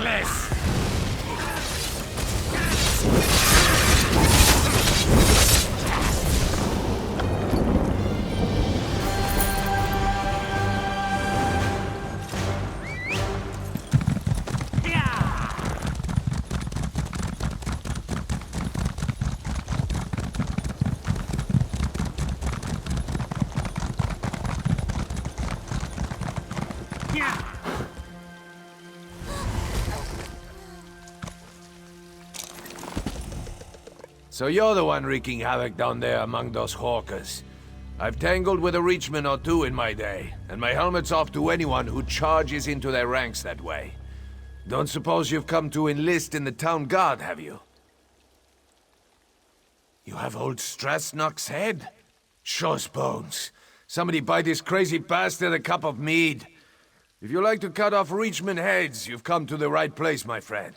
reckless! So you're the one wreaking havoc down there among those hawkers. I've tangled with a reachman or two in my day, and my helmet's off to anyone who charges into their ranks that way. Don't suppose you've come to enlist in the town guard, have you? You have old Strasnock's head? Shows bones. Somebody buy this crazy bastard a cup of mead. If you like to cut off reachman heads, you've come to the right place, my friend.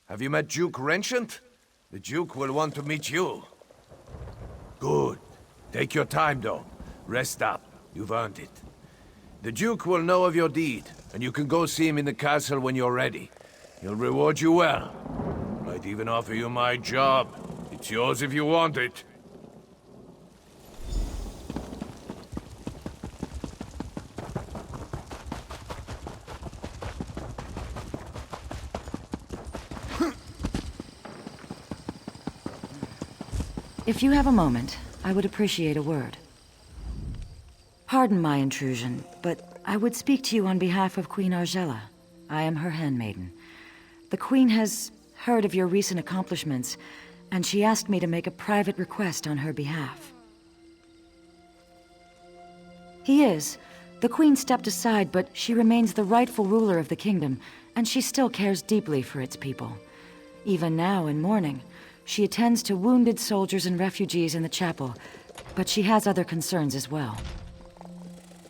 Have you met Duke Renchant? The Duke will want to meet you. Good. Take your time, though. Rest up. You've earned it. The Duke will know of your deed, and you can go see him in the castle when you're ready. He'll reward you well. Might even offer you my job. It's yours if you want it. If you have a moment, I would appreciate a word. Pardon my intrusion, but I would speak to you on behalf of Queen Argella. I am her handmaiden. The Queen has heard of your recent accomplishments, and she asked me to make a private request on her behalf. He is. The Queen stepped aside, but she remains the rightful ruler of the kingdom, and she still cares deeply for its people. Even now, in mourning, she attends to wounded soldiers and refugees in the chapel, but she has other concerns as well.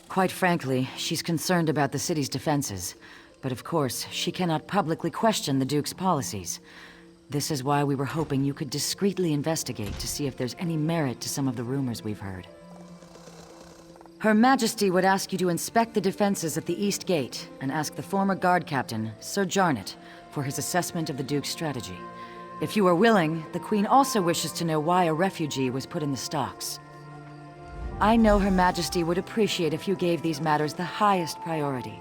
Quite frankly, she's concerned about the city's defenses, but of course, she cannot publicly question the Duke's policies. This is why we were hoping you could discreetly investigate to see if there's any merit to some of the rumors we've heard. Her Majesty would ask you to inspect the defenses at the East Gate and ask the former guard captain, Sir Jarnet, for his assessment of the Duke's strategy. If you are willing, the Queen also wishes to know why a refugee was put in the stocks. I know Her Majesty would appreciate if you gave these matters the highest priority.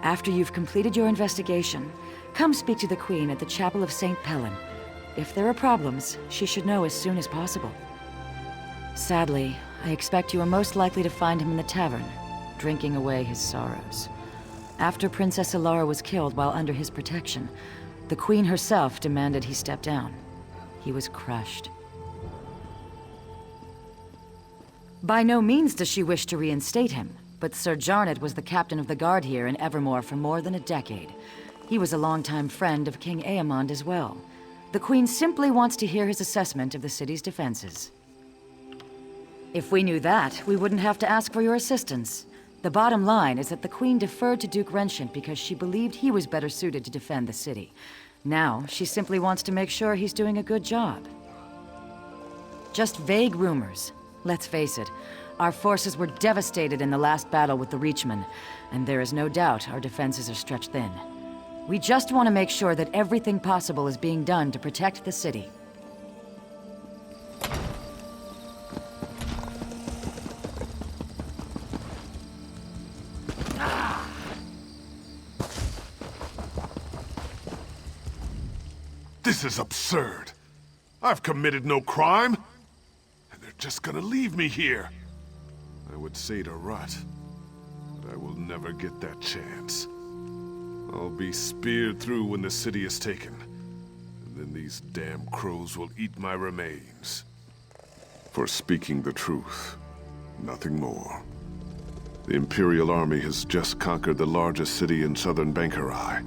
After you've completed your investigation, come speak to the Queen at the Chapel of St. Pellin. If there are problems, she should know as soon as possible. Sadly, I expect you are most likely to find him in the tavern, drinking away his sorrows. After Princess Ilara was killed while under his protection, the Queen herself demanded he step down. He was crushed. By no means does she wish to reinstate him, but Sir Jarnet was the captain of the guard here in Evermore for more than a decade. He was a longtime friend of King Aemond as well. The Queen simply wants to hear his assessment of the city's defenses. If we knew that, we wouldn't have to ask for your assistance. The bottom line is that the Queen deferred to Duke Renchant because she believed he was better suited to defend the city. Now, she simply wants to make sure he's doing a good job. Just vague rumors. Let's face it, our forces were devastated in the last battle with the Reachmen, and there is no doubt our defenses are stretched thin. We just want to make sure that everything possible is being done to protect the city. This is absurd. I've committed no crime. And they're just gonna leave me here. I would say to Rut, but I will never get that chance. I'll be speared through when the city is taken. And then these damn crows will eat my remains. For speaking the truth, nothing more. The Imperial Army has just conquered the largest city in southern Bangkorai.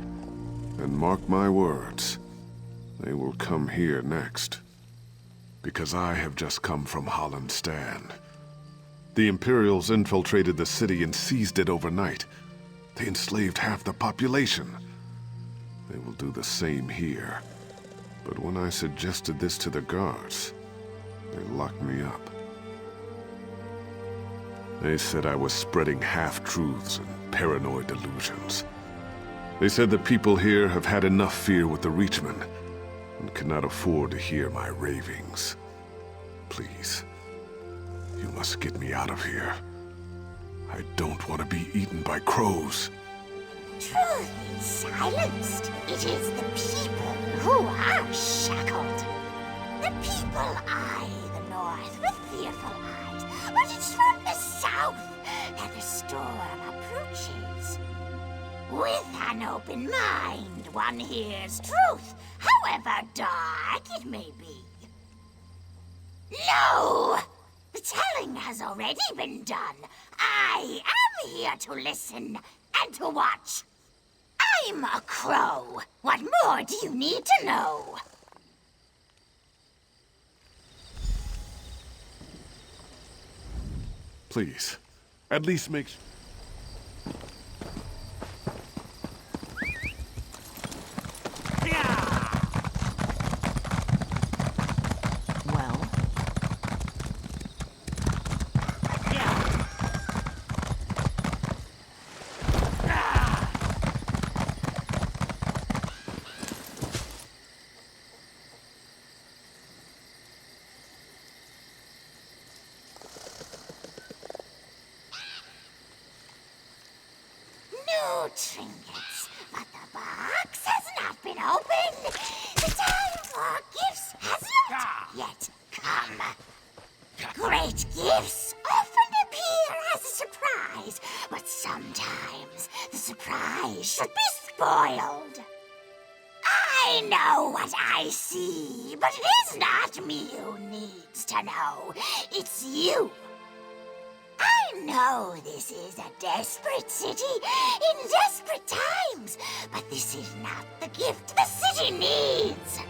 And mark my words, they will come here next. Because I have just come from Holland Stand. The Imperials infiltrated the city and seized it overnight. They enslaved half the population. They will do the same here. But when I suggested this to the guards, they locked me up. They said I was spreading half-truths and paranoid delusions. They said the people here have had enough fear with the Reachmen, and cannot afford to hear my ravings. Please, you must get me out of here. I don't want to be eaten by crows. Truth is silenced. It is the people who are shackled. The people eye the north with fearful eyes, but it's from the south that the storm approaches. With an open mind, one hears truth, however dark it may be. No! The telling has already been done. I am here to listen and to watch. I'm a crow. What more do you need to know? Please, at least make sure. Well, No trinkets, but the box has not been opened. The time for gifts has not yet come. Great gifts often appear as a surprise, but sometimes the surprise should be spoiled. I know what I see, but it is not me who needs to know. It's you. I know this is a desperate city in desperate times, but this is not the gift the city needs.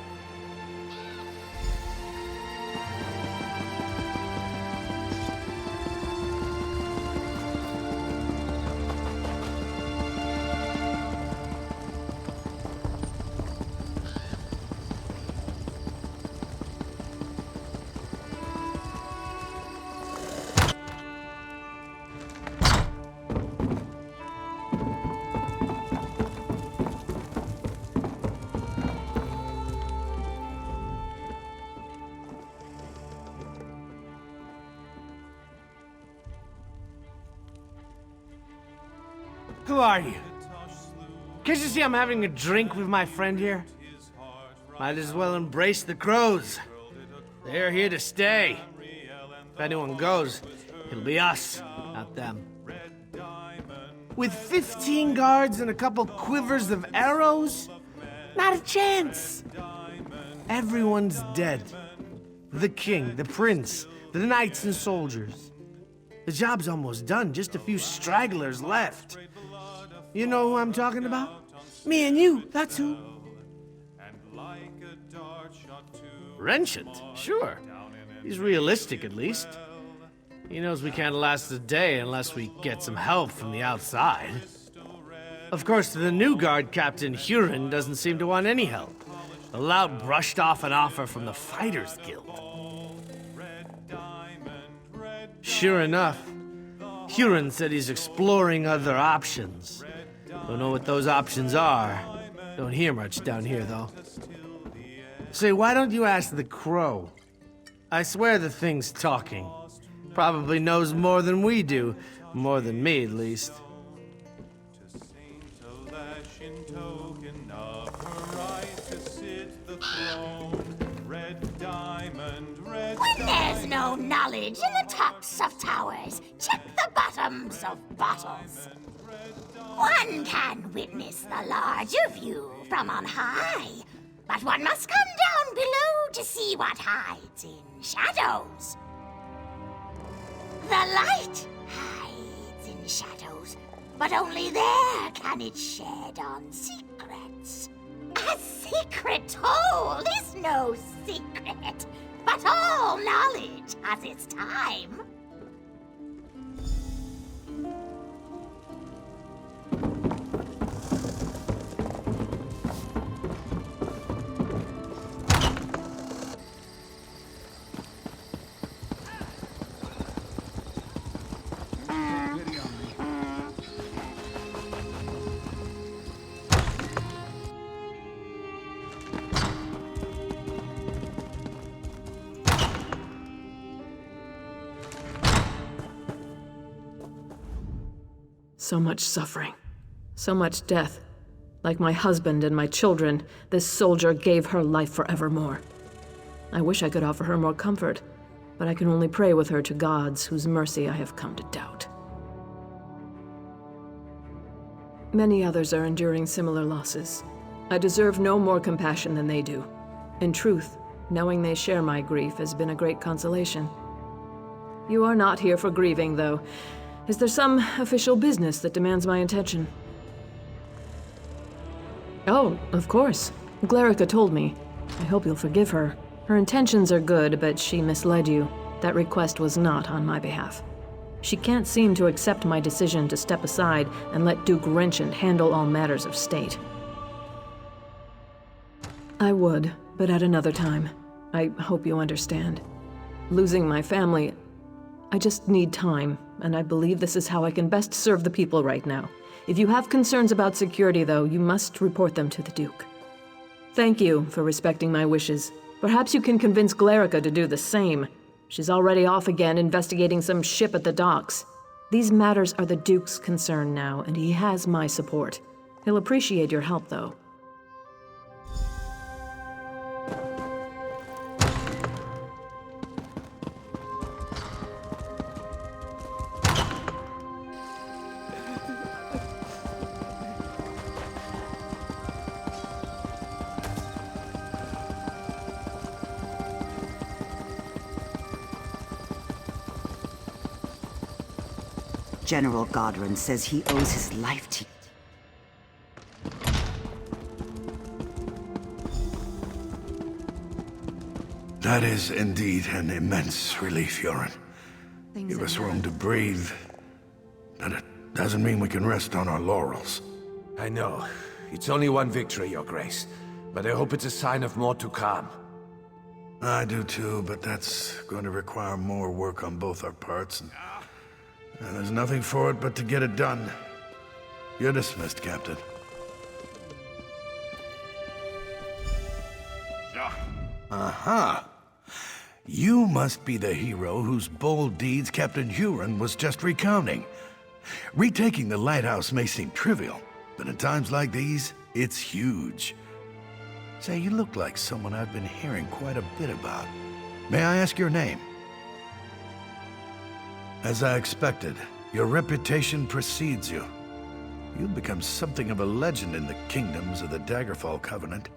Who are you? Can't you see I'm having a drink with my friend here? Might as well embrace the crows. They're here to stay. If anyone goes, it'll be us, not them. With 15 guards and a couple quivers of arrows? Not a chance! Everyone's dead. The king, the prince, the knights and soldiers. The job's almost done, just a few stragglers left. You know who I'm talking about? Me and you, that's who. Renchant, sure. He's realistic, at least. He knows we can't last a day unless we get some help from the outside. Of course, the new guard captain, Huron, doesn't seem to want any help. The lout brushed off an offer from the Fighters Guild. Sure enough, Huron said he's exploring other options. Don't know what those options are. Don't hear much down here, though. Say, why don't you ask the crow? I swear the thing's talking. Probably knows more than we do. More than me, at least. When there's no knowledge in the tops of towers, check the bottoms of bottles. One can witness the larger view from on high, but one must come down below to see what hides in shadows. The light hides in shadows, but only there can it shed on secrets. A secret told is no secret, but all knowledge has its time. So much suffering. So much death. Like my husband and my children, this soldier gave her life forevermore. I wish I could offer her more comfort, but I can only pray with her to gods whose mercy I have come to doubt. Many others are enduring similar losses. I deserve no more compassion than they do. In truth, knowing they share my grief has been a great consolation. You are not here for grieving, though. Is there some official business that demands my attention? Oh, of course. Glerica told me. I hope you'll forgive her. Her intentions are good, but she misled you. That request was not on my behalf. She can't seem to accept my decision to step aside and let Duke Wrenchant handle all matters of state. I would, but at another time. I hope you understand. Losing my family, I just need time, and I believe this is how I can best serve the people right now. If you have concerns about security, though, you must report them to the Duke. Thank you for respecting my wishes. Perhaps you can convince Glerica to do the same. She's already off again investigating some ship at the docks. These matters are the Duke's concern now, and he has my support. He'll appreciate your help, though. General Godwin says he owes his life to you. That is indeed an immense relief, Yoren. Give us room to breathe, but it doesn't mean we can rest on our laurels. I know. It's only one victory, Your Grace, but I hope it's a sign of more to come. I do too, but that's going to require more work on both our parts, and there's nothing for it but to get it done. You're dismissed, Captain. Aha! You must be the hero whose bold deeds Captain Huron was just recounting. Retaking the lighthouse may seem trivial, but in times like these, it's huge. Say, you look like someone I've been hearing quite a bit about. May I ask your name? As I expected, your reputation precedes you. You've become something of a legend in the kingdoms of the Daggerfall Covenant.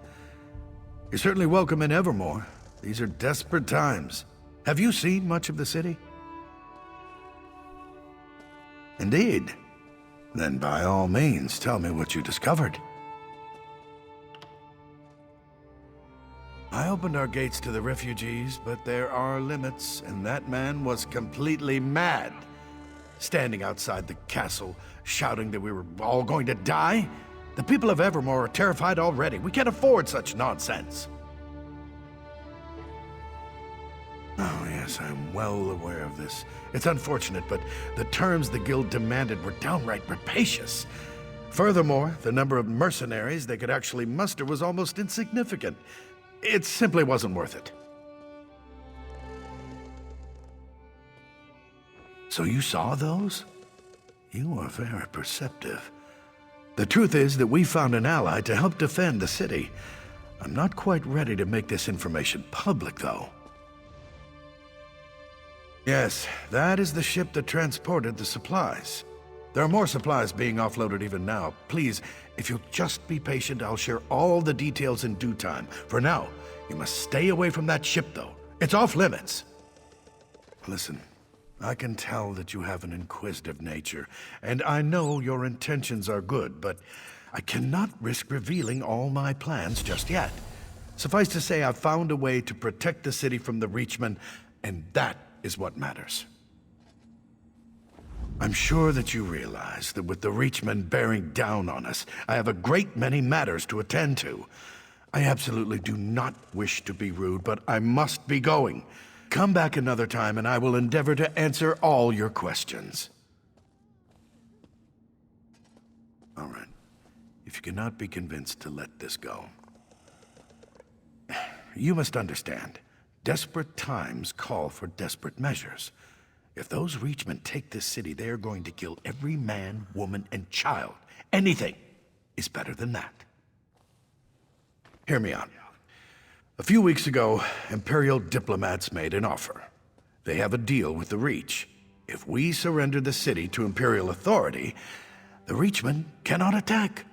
You're certainly welcome in Evermore. These are desperate times. Have you seen much of the city? Indeed. Then by all means, tell me what you discovered. I opened our gates to the refugees, but there are limits, and that man was completely mad. Standing outside the castle, shouting that we were all going to die? The people of Evermore are terrified already. We can't afford such nonsense. Oh, yes, I'm well aware of this. It's unfortunate, but the terms the Guild demanded were downright rapacious. Furthermore, the number of mercenaries they could actually muster was almost insignificant. It simply wasn't worth it. So you saw those? You are very perceptive. The truth is that we found an ally to help defend the city. I'm not quite ready to make this information public, though. Yes, that is the ship that transported the supplies. There are more supplies being offloaded even now. Please, if you'll just be patient, I'll share all the details in due time. For now, you must stay away from that ship, though. It's off limits. Listen, I can tell that you have an inquisitive nature, and I know your intentions are good, but I cannot risk revealing all my plans just yet. Suffice to say, I've found a way to protect the city from the Reachmen, and that is what matters. I'm sure that you realize that with the Reachmen bearing down on us, I have a great many matters to attend to. I absolutely do not wish to be rude, but I must be going. Come back another time and I will endeavor to answer all your questions. All right. If you cannot be convinced to let this go, you must understand. Desperate times call for desperate measures. If those Reachmen take this city, they are going to kill every man, woman, and child. Anything is better than that. Hear me out. A few weeks ago, Imperial diplomats made an offer. They have a deal with the Reach. If we surrender the city to Imperial authority, the Reachmen cannot attack.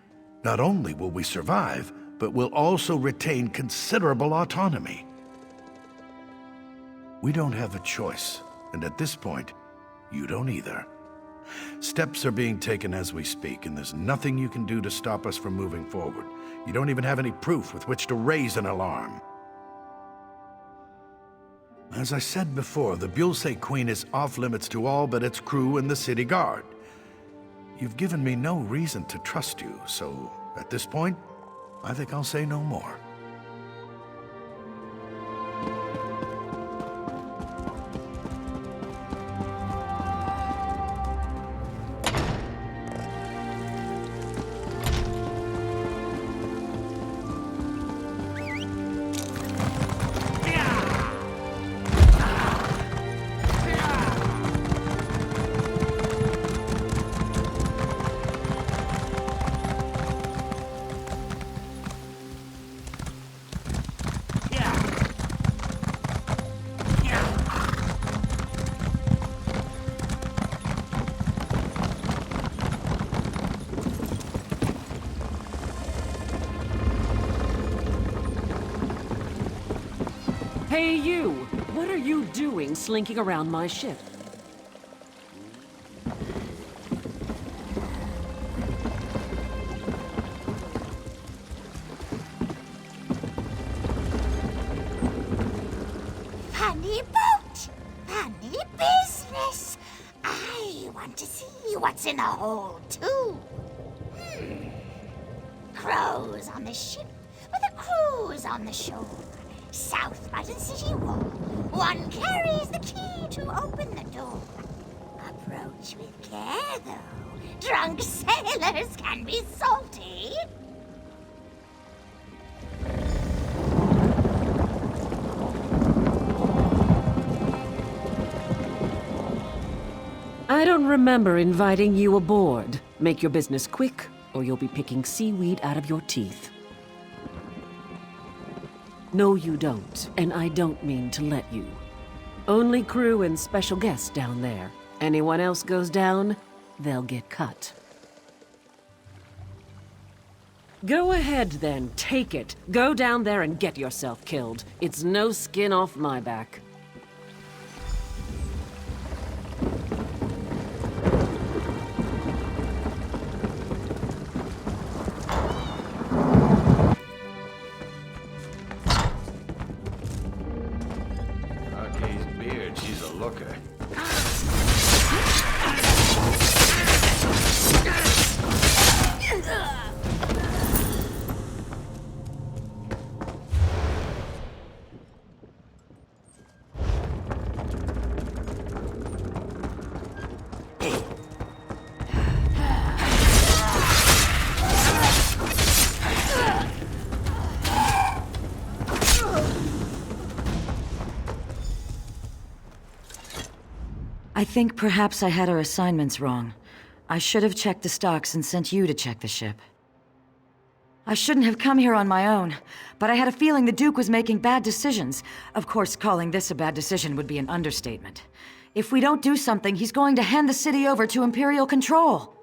Not only will we survive, but we'll also retain considerable autonomy. We don't have a choice, and at this point, you don't either. Steps are being taken as we speak, and there's nothing you can do to stop us from moving forward. You don't even have any proof with which to raise an alarm. As I said before, the Bulse Queen is off-limits to all but its crew and the city guard. You've given me no reason to trust you, so at this point, I think I'll say no more. Hey you! What are you doing slinking around my ship? Funny boat, funny business. I want to see what's in the hold, too. Crows on the ship, with the crews on the shore. South Button City Wall. One carries the key to open the door. Approach with care, though. Drunk sailors can be salty. I don't remember inviting you aboard. Make your business quick, or you'll be picking seaweed out of your teeth. No, you don't, and I don't mean to let you. Only crew and special guests down there. Anyone else goes down, they'll get cut. Go ahead then, take it. Go down there and get yourself killed. It's no skin off my back. She's a looker. I think perhaps I had our assignments wrong. I should have checked the stocks and sent you to check the ship. I shouldn't have come here on my own, but I had a feeling the Duke was making bad decisions. Of course, calling this a bad decision would be an understatement. If we don't do something, he's going to hand the city over to Imperial control.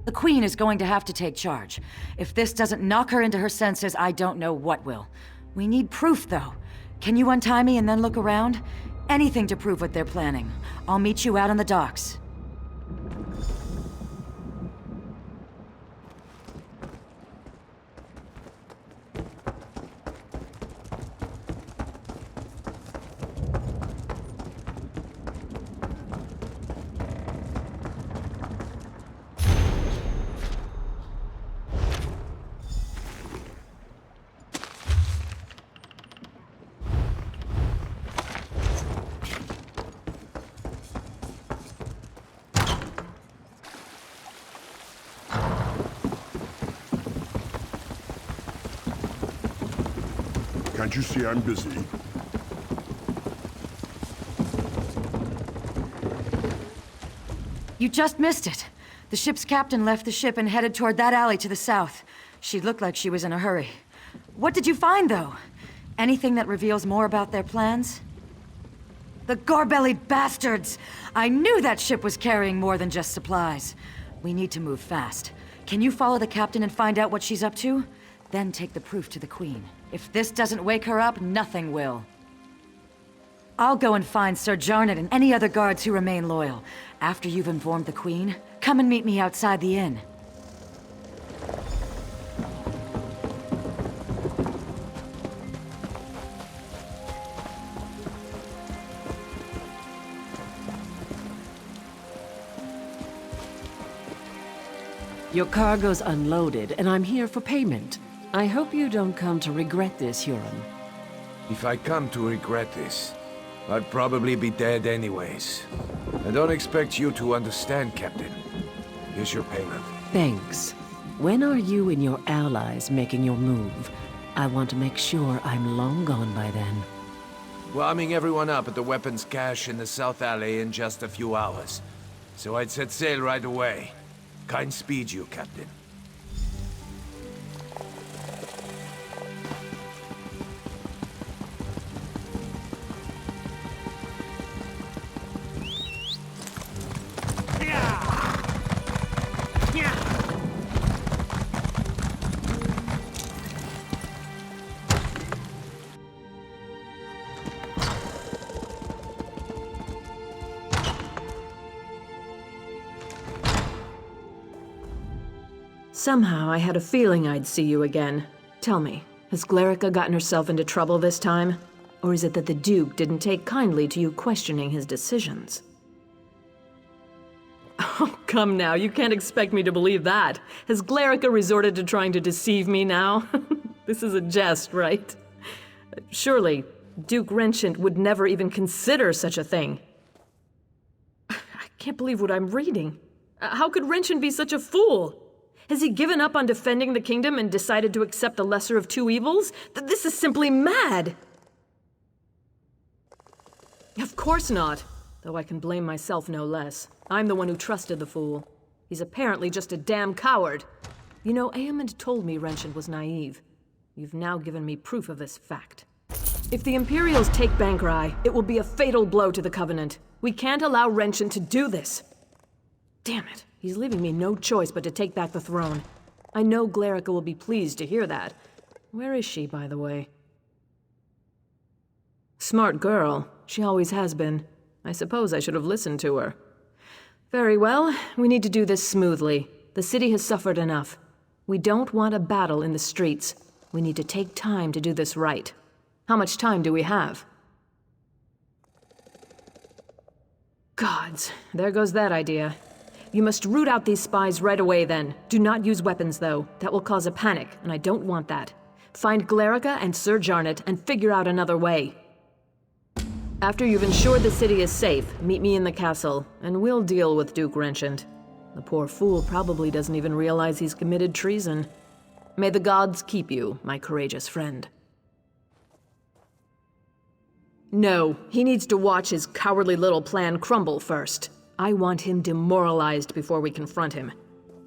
The Queen is going to have to take charge. If this doesn't knock her into her senses, I don't know what will. We need proof, though. Can you untie me and then look around? Anything to prove what they're planning. I'll meet you out on the docks. Can't you see I'm busy? You just missed it. The ship's captain left the ship and headed toward that alley to the south. She looked like she was in a hurry. What did you find, though? Anything that reveals more about their plans? The gore-bellied bastards! I knew that ship was carrying more than just supplies. We need to move fast. Can you follow the captain and find out what she's up to? Then take the proof to the Queen. If this doesn't wake her up, nothing will. I'll go and find Sir Jarnett and any other guards who remain loyal. After you've informed the Queen, come and meet me outside the inn. Your cargo's unloaded, and I'm here for payment. I hope you don't come to regret this, Huron. If I come to regret this, I'd probably be dead anyways. I don't expect you to understand, Captain. Here's your payment. Thanks. When are you and your allies making your move? I want to make sure I'm long gone by then. We're arming everyone up at the weapons cache in the South Alley in just a few hours. So I'd set sail right away. Kind speed you, Captain. Somehow, I had a feeling I'd see you again. Tell me, has Glerica gotten herself into trouble this time? Or is it that the Duke didn't take kindly to you questioning his decisions? Oh, come now, you can't expect me to believe that. Has Glerica resorted to trying to deceive me now? This is a jest, right? Surely, Duke Renchant would never even consider such a thing. I can't believe what I'm reading. How could Renchant be such a fool? Has he given up on defending the kingdom and decided to accept the lesser of two evils? This is simply mad! Of course not. Though I can blame myself no less. I'm the one who trusted the fool. He's apparently just a damn coward. You know, Aemond told me Renchant was naive. You've now given me proof of this fact. If the Imperials take Bangkorai, it will be a fatal blow to the Covenant. We can't allow Renchant to do this. Damn it. He's leaving me no choice but to take back the throne. I know Glerica will be pleased to hear that. Where is she, by the way? Smart girl. She always has been. I suppose I should have listened to her. Very well. We need to do this smoothly. The city has suffered enough. We don't want a battle in the streets. We need to take time to do this right. How much time do we have? Gods, there goes that idea. You must root out these spies right away, then. Do not use weapons, though. That will cause a panic, and I don't want that. Find Glerica and Sir Jarnett and figure out another way. After you've ensured the city is safe, meet me in the castle, and we'll deal with Duke Renchant. The poor fool probably doesn't even realize he's committed treason. May the gods keep you, my courageous friend. No, he needs to watch his cowardly little plan crumble first. I want him demoralized before we confront him.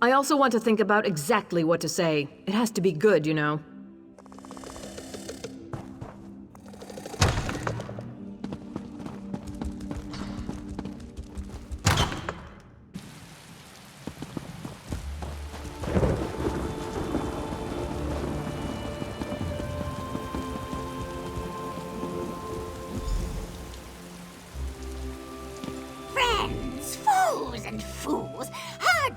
I also want to think about exactly what to say. It has to be good, you know.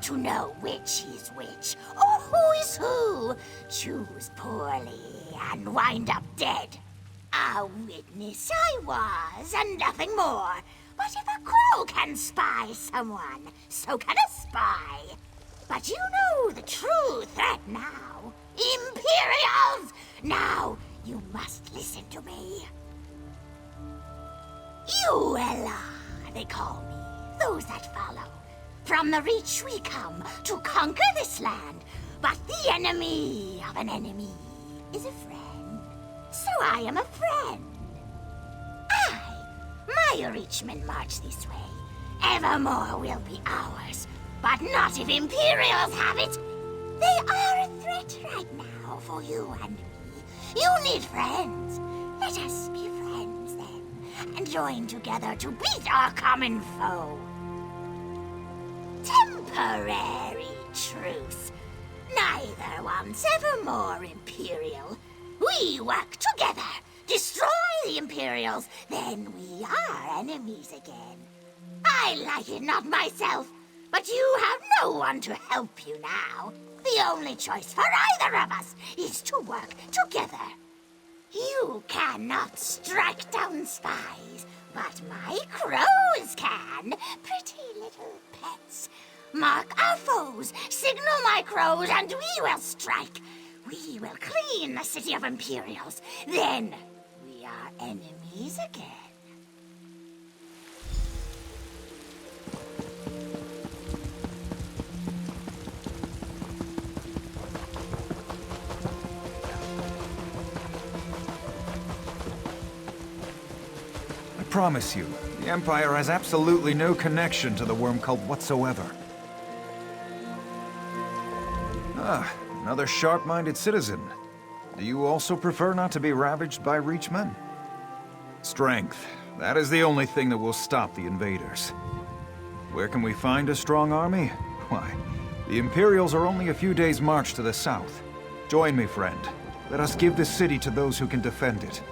To know which is which, or who is who. Choose poorly and wind up dead. A witness I was, and nothing more. But if a crow can spy someone, so can a spy. But you know the true threat now. Imperials! Now, you must listen to me. Uella, they call me, those that follow. From the Reach we come to conquer this land, but the enemy of an enemy is a friend. So I am a friend. My Reachmen march this way. Evermore will be ours, but not if Imperials have it. They are a threat right now for you and me. You need friends. Let us be friends then, and join together to beat our common foe. Temporary truce. Neither wants evermore Imperial. We work together, destroy the Imperials, then we are enemies again. I like it not myself, but you have no one to help you now. The only choice for either of us is to work together. You cannot strike down spies, but my crows can. Pretty little pets. Mark our foes, signal my crows, and we will strike. We will clean the city of Imperials. Then we are enemies again. I promise you, the Empire has absolutely no connection to the worm cult whatsoever. Ah, another sharp-minded citizen. Do you also prefer not to be ravaged by Reachmen? Strength. That is the only thing that will stop the invaders. Where can we find a strong army? Why, the Imperials are only a few days' march to the south. Join me, friend. Let us give this city to those who can defend it.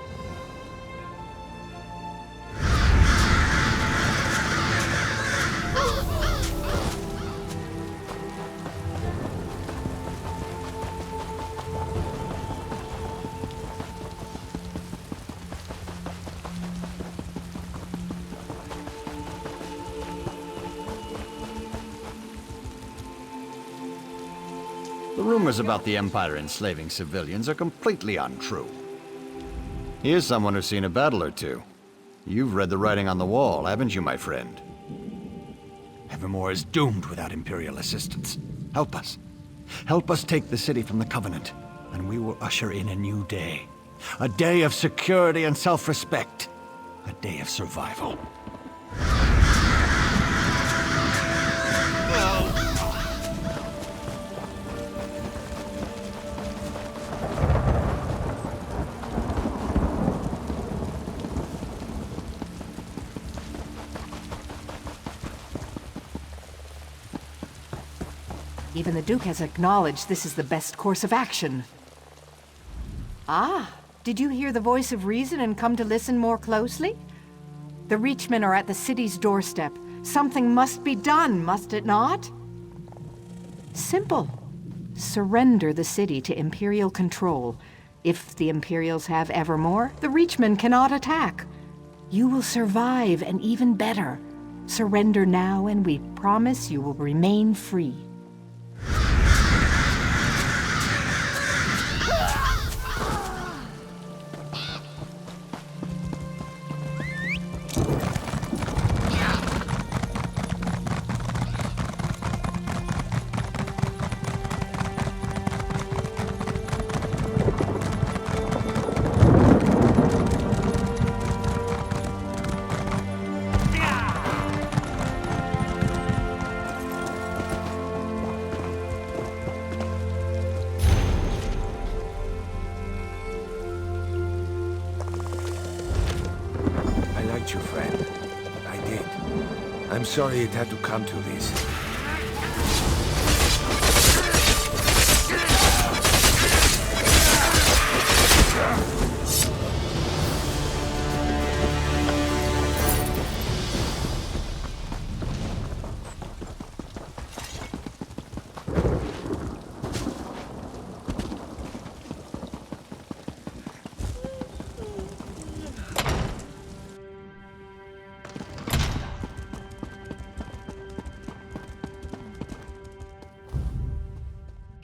The rumors about the Empire enslaving civilians are completely untrue. Here's someone who's seen a battle or two. You've read the writing on the wall, haven't you, my friend? Evermore is doomed without Imperial assistance. Help us. Help us take the city from the Covenant, and we will usher in a new day. A day of security and self-respect. A day of survival. Even the Duke has acknowledged this is the best course of action. Ah, did you hear the voice of reason and come to listen more closely? The Reachmen are at the city's doorstep. Something must be done, must it not? Simple. Surrender the city to Imperial control. If the Imperials have Evermore, the Reachmen cannot attack. You will survive, and even better. Surrender now, and we promise you will remain free. You, friend. I did. I'm sorry it had to come to this.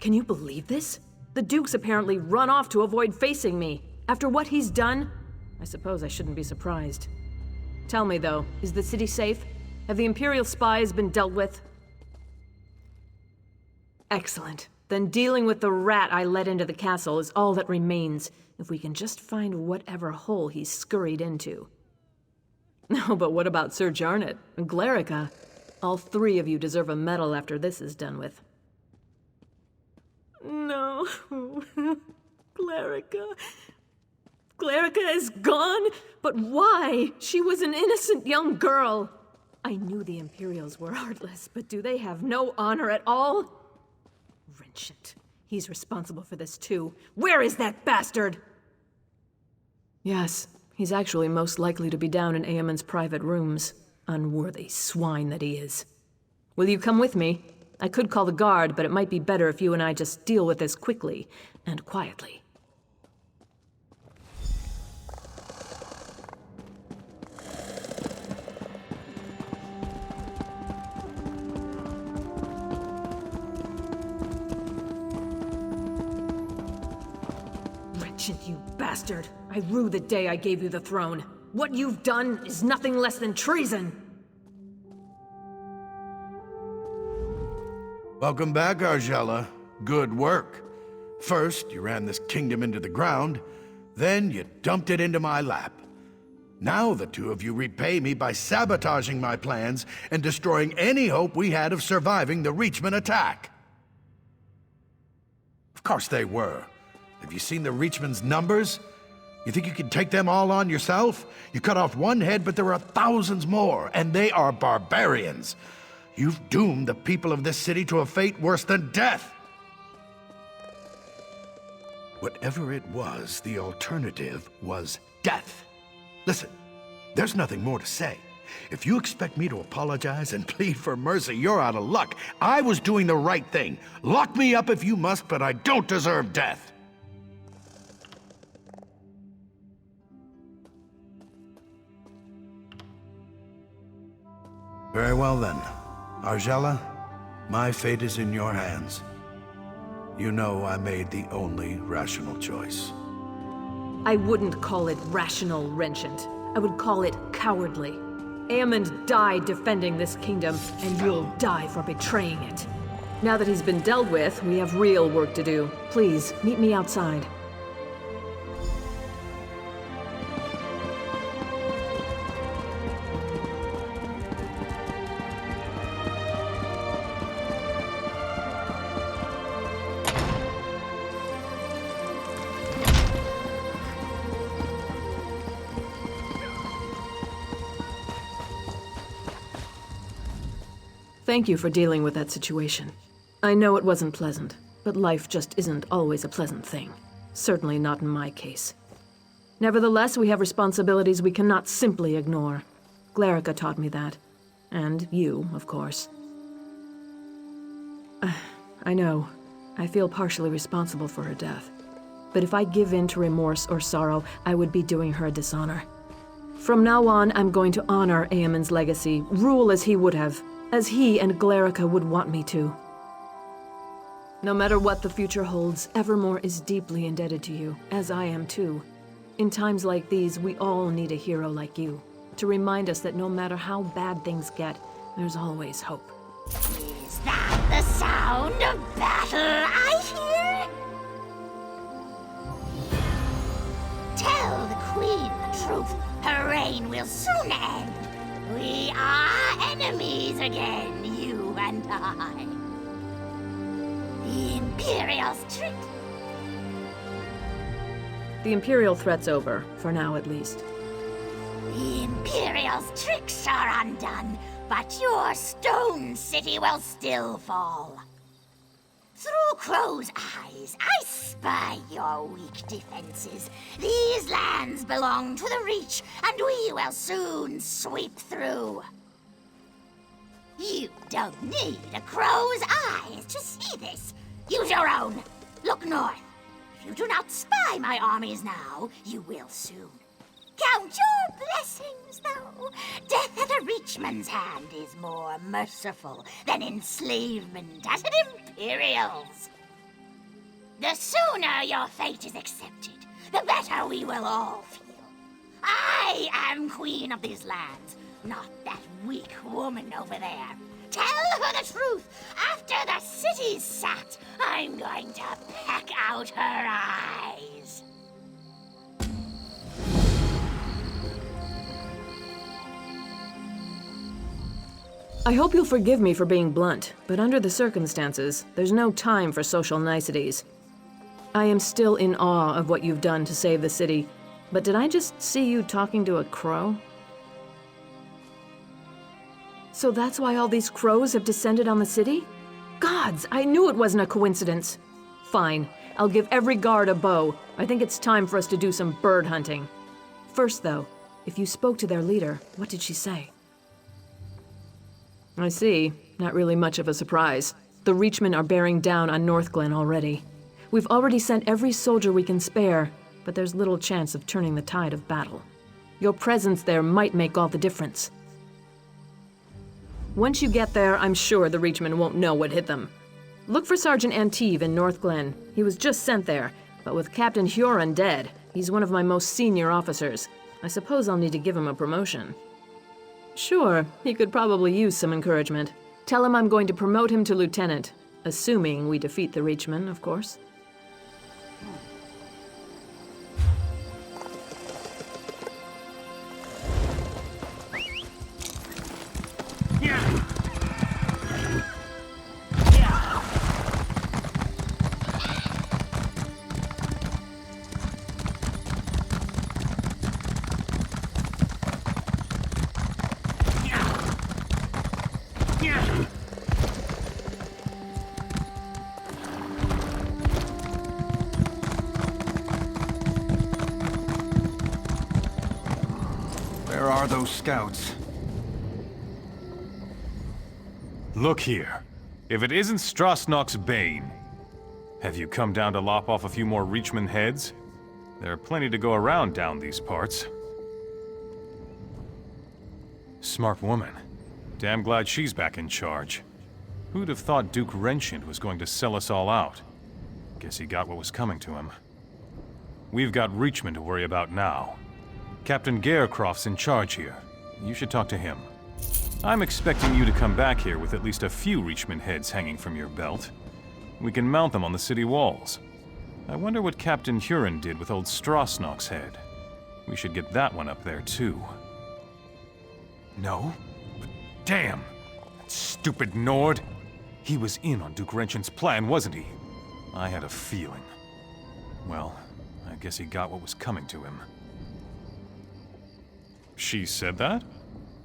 Can you believe this? The Duke's apparently run off to avoid facing me. After what he's done, I suppose I shouldn't be surprised. Tell me, though, is the city safe? Have the Imperial spies been dealt with? Excellent. Then dealing with the rat I let into the castle is all that remains, if we can just find whatever hole he's scurried into. No, but what about Sir Jarnet and Glerica? All three of you deserve a medal after this is done with. No. Glerica. Glerica is gone? But why? She was an innocent young girl. I knew the Imperials were heartless, but do they have no honor at all? Wrenchant. He's responsible for this too. Where is that bastard? Yes, he's actually most likely to be down in Eamon's private rooms. Unworthy swine that he is. Will you come with me? I could call the guard, but it might be better if you and I just deal with this quickly and quietly. You bastard! I rue the day I gave you the throne. What you've done is nothing less than treason! Welcome back, Argella. Good work. First, you ran this kingdom into the ground, then you dumped it into my lap. Now the two of you repay me by sabotaging my plans and destroying any hope we had of surviving the Reachman attack. Of course they were. Have you seen the Reachman's numbers? You think you can take them all on yourself? You cut off one head, but there are thousands more, and they are barbarians. You've doomed the people of this city to a fate worse than death. Whatever it was, the alternative was death. Listen, there's nothing more to say. If you expect me to apologize and plead for mercy, you're out of luck. I was doing the right thing. Lock me up if you must, but I don't deserve death. Very well then. Argella, my fate is in your hands. You know I made the only rational choice. I wouldn't call it rational, Wrenchant. I would call it cowardly. Aemond died defending this kingdom, and you'll die for betraying it. Now that he's been dealt with, we have real work to do. Please, meet me outside. Thank you for dealing with that situation. I know it wasn't pleasant, but life just isn't always a pleasant thing. Certainly not in my case. Nevertheless, we have responsibilities we cannot simply ignore. Glerica taught me that. And you, of course. I know. I feel partially responsible for her death. But if I give in to remorse or sorrow, I would be doing her a dishonor. From now on, I'm going to honor Eamon's legacy, rule as he would have, as he and Glerica would want me to. No matter what the future holds, Evermore is deeply indebted to you, as I am too. In times like these, we all need a hero like you, to remind us that no matter how bad things get, there's always hope. Is that the sound of battle I hear? Tell the Queen the truth. Her reign will soon end. We are enemies again, you and I. The Imperial's trick. The Imperial threat's over, for now at least. The Imperial's tricks are undone, but your stone city will still fall. Through Crow's eyes, I spy your weak defenses. These lands belong to the Reach, and we will soon sweep through. You don't need a crow's eyes to see this. Use your own. Look north. If you do not spy my armies now, you will soon. Count your blessings, though. Death at a Reachman's hand is more merciful than enslavement at an Imperial's. The sooner your fate is accepted, the better we will all feel. I am queen of these lands, not that weak woman over there. Tell her the truth. After the city's sacked, I'm going to peck out her eyes. I hope you'll forgive me for being blunt, but under the circumstances, there's no time for social niceties. I am still in awe of what you've done to save the city, but did I just see you talking to a crow? So that's why all these crows have descended on the city? Gods, I knew it wasn't a coincidence. Fine, I'll give every guard a bow. I think it's time for us to do some bird hunting. First, though, if you spoke to their leader, what did she say? I see. Not really much of a surprise. The Reachmen are bearing down on Northglen already. We've already sent every soldier we can spare, but there's little chance of turning the tide of battle. Your presence there might make all the difference. Once you get there, I'm sure the Reachmen won't know what hit them. Look for Sergeant Anteve in Northglen. He was just sent there, but with Captain Huron dead, he's one of my most senior officers. I suppose I'll need to give him a promotion. Sure, he could probably use some encouragement. Tell him I'm going to promote him to lieutenant, assuming we defeat the Reachmen, of course. Where are those scouts? Look here. If it isn't Strasnock's Bane, have you come down to lop off a few more Reachman heads? There are plenty to go around down these parts. Smart woman. Damn glad she's back in charge. Who'd have thought Duke Wrenchant was going to sell us all out? Guess he got what was coming to him. We've got Reachman to worry about now. Captain Garecroft's in charge here. You should talk to him. I'm expecting you to come back here with at least a few Reachman heads hanging from your belt. We can mount them on the city walls. I wonder what Captain Huron did with old Strasnock's head. We should get that one up there, too. No? But damn! That stupid Nord! He was in on Duke Wrenchant's plan, wasn't he? I had a feeling. Well, I guess he got what was coming to him. She said that?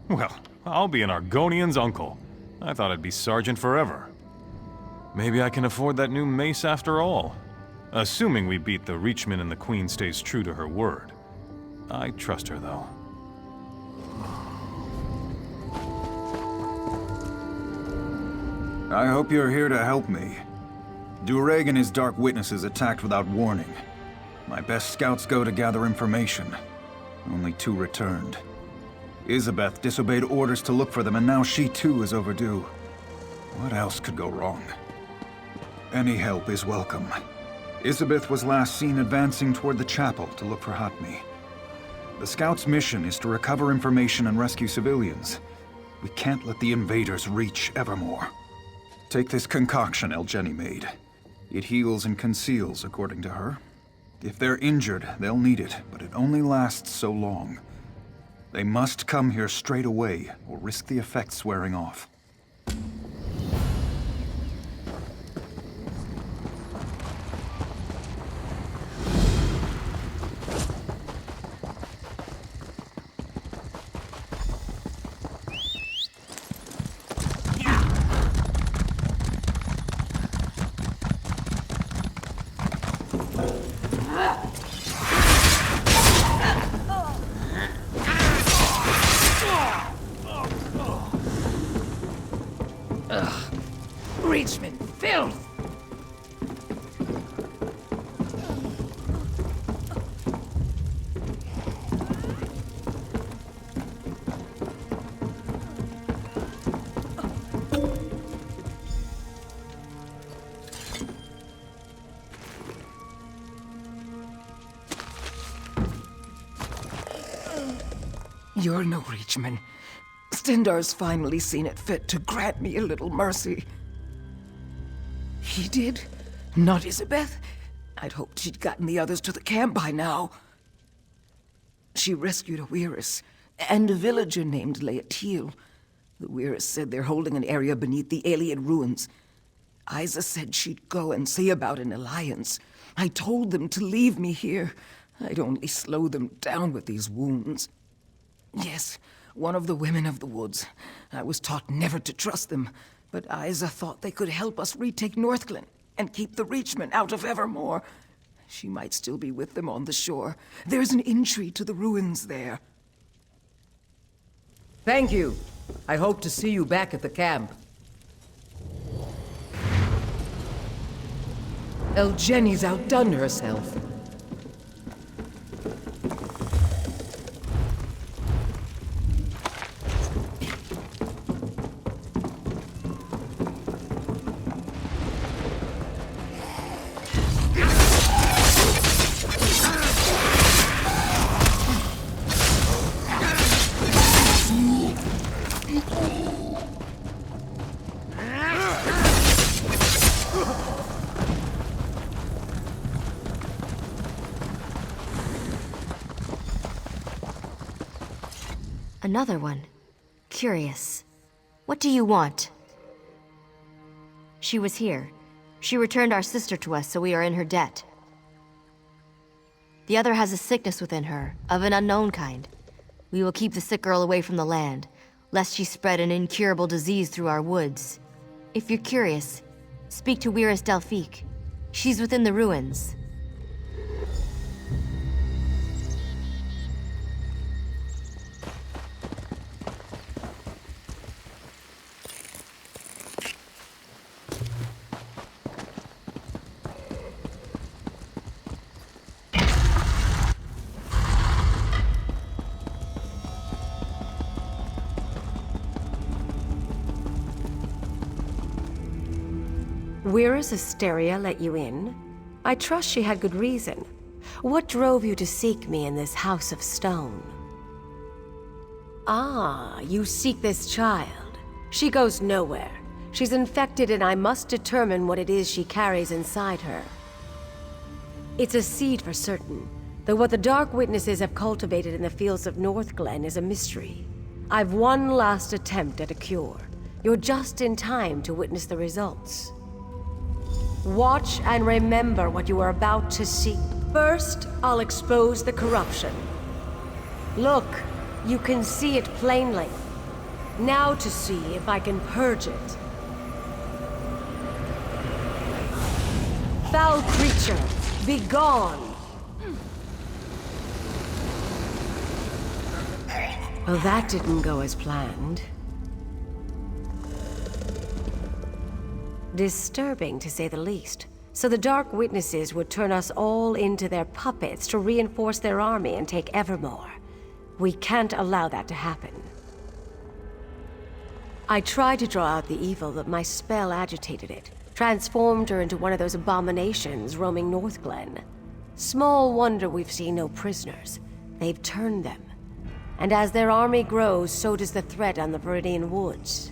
Well, I'll be an Argonian's uncle. I thought I'd be sergeant forever. Maybe I can afford that new mace after all. Assuming we beat the Reachman and the Queen stays true to her word. I trust her, though. I hope you're here to help me. Dureg and his Dark Witnesses attacked without warning. My best scouts go to gather information. Only 2 returned. Isabeth disobeyed orders to look for them, and now she too is overdue. What else could go wrong? Any help is welcome. Isabeth was last seen advancing toward the chapel to look for Hatmi. The scouts' mission is to recover information and rescue civilians. We can't let the invaders reach Evermore. Take this concoction Elgeni made. It heals and conceals, according to her. If they're injured, they'll need it, but it only lasts so long. They must come here straight away, or risk the effects wearing off. Reachman, filth! You're no Reachman. Stendar's finally seen it fit to grant me a little mercy. He did? Not Isabeth? I'd hoped she'd gotten the others to the camp by now. She rescued a Weirus, and a villager named Laetiel. The Weirus said they're holding an area beneath the alien ruins. Isa said she'd go and see about an alliance. I told them to leave me here. I'd only slow them down with these wounds. Yes, one of the women of the woods. I was taught never to trust them, but Isa thought they could help us retake Northglen and keep the Reachmen out of Evermore. She might still be with them on the shore. There's an entry to the ruins there. Thank you. I hope to see you back at the camp. Elgeni's outdone herself. Another one. Curious. What do you want? She was here. She returned our sister to us, so we are in her debt. The other has a sickness within her, of an unknown kind. We will keep the sick girl away from the land, lest she spread an incurable disease through our woods. If you're curious, speak to Weirus Delphique. She's within the ruins. Weirus Asteria let you in? I trust she had good reason. What drove you to seek me in this house of stone? Ah, you seek this child. She goes nowhere. She's infected and I must determine what it is she carries inside her. It's a seed for certain, though what the Dark Witnesses have cultivated in the fields of Northglen is a mystery. I've one last attempt at a cure. You're just in time to witness the results. Watch and remember what you are about to see. First, I'll expose the corruption. Look, you can see it plainly. Now to see if I can purge it. Foul creature, be gone! Well, that didn't go as planned. Disturbing, to say the least. So the Dark Witnesses would turn us all into their puppets to reinforce their army and take Evermore. We can't allow that to happen. I tried to draw out the evil, but my spell agitated it, transformed her into one of those abominations roaming Northglen. Small wonder we've seen no prisoners. They've turned them. And as their army grows, so does the threat on the Viridian Woods.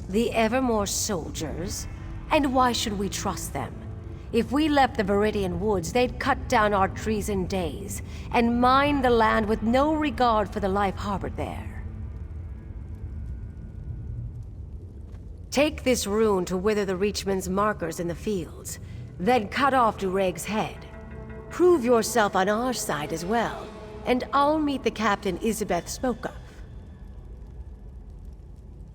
The Evermore soldiers? And why should we trust them? If we left the Viridian Woods, they'd cut down our trees in days, and mine the land with no regard for the life harbored there. Take this rune to wither the Reachman's markers in the fields, then cut off Dureg's head. Prove yourself on our side as well, and I'll meet the captain Isabeth spoke of.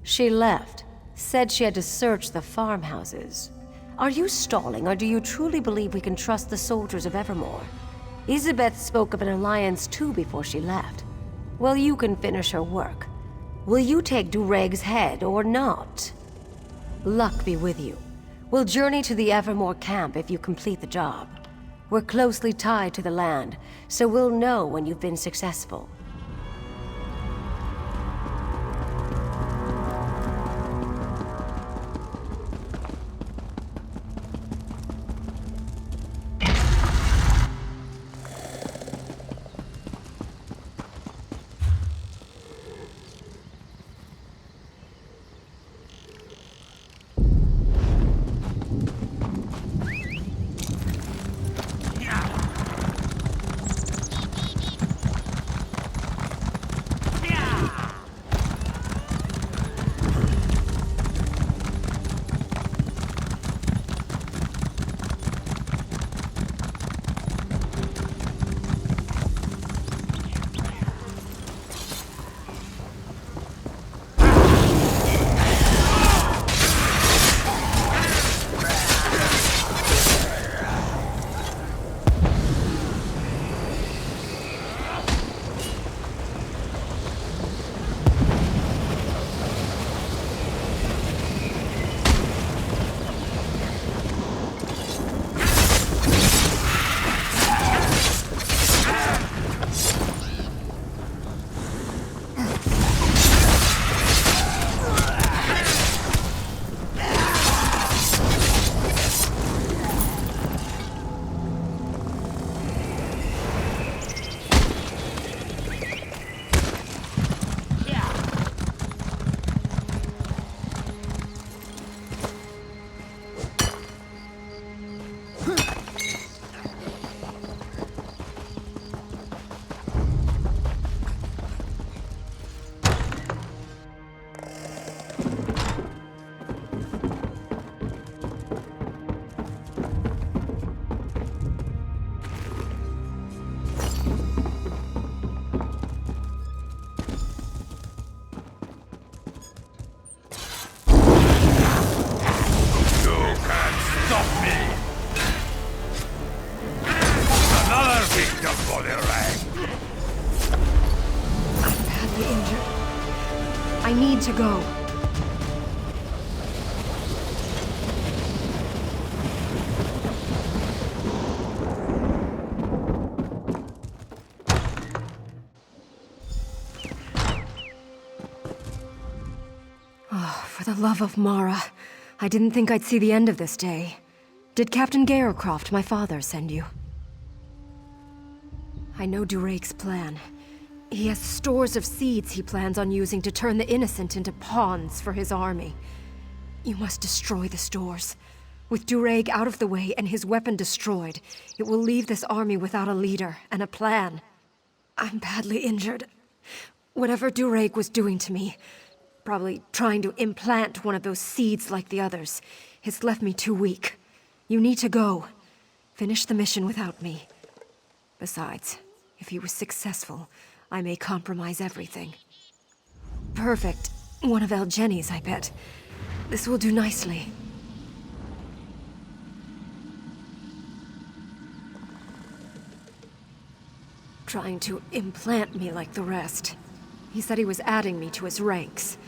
She left. Said she had to search the farmhouses. Are you stalling, or do you truly believe we can trust the soldiers of Evermore? Isabeth spoke of an alliance too before she left. Well, you can finish her work. Will you take Dureg's head or not? Luck be with you. We'll journey to the Evermore camp if you complete the job. We're closely tied to the land, so we'll know when you've been successful. I'm badly injured. I need to go. Oh, for the love of Mara. I didn't think I'd see the end of this day. Did Captain Gayercroft, my father, send you? I know Durake's plan. He has stores of seeds he plans on using to turn the innocent into pawns for his army. You must destroy the stores. With Durake out of the way and his weapon destroyed, it will leave this army without a leader and a plan. I'm badly injured. Whatever Durake was doing to me, probably trying to implant one of those seeds like the others, has left me too weak. You need to go. Finish the mission without me. Besides, if he was successful, I may compromise everything. Perfect. One of Elgeni's, I bet. This will do nicely. Trying to implant me like the rest. He said he was adding me to his ranks.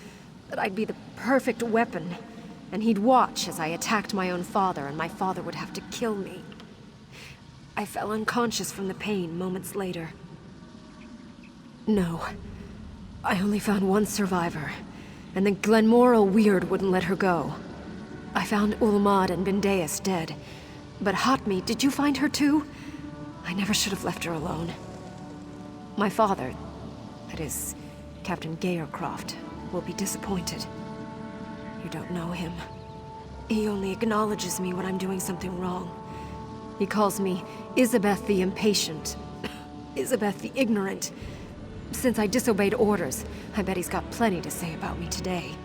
That I'd be the perfect weapon. And he'd watch as I attacked my own father, and my father would have to kill me. I fell unconscious from the pain moments later. No. I only found one survivor, and the Glenmoral Weird wouldn't let her go. I found Ulmad and Bendeus dead. But Hotme, did you find her too? I never should have left her alone. My father, that is, Captain Gayercroft, will be disappointed. You don't know him. He only acknowledges me when I'm doing something wrong. He calls me Isabeth the Impatient, Isabeth the Ignorant. Since I disobeyed orders, I bet he's got plenty to say about me today.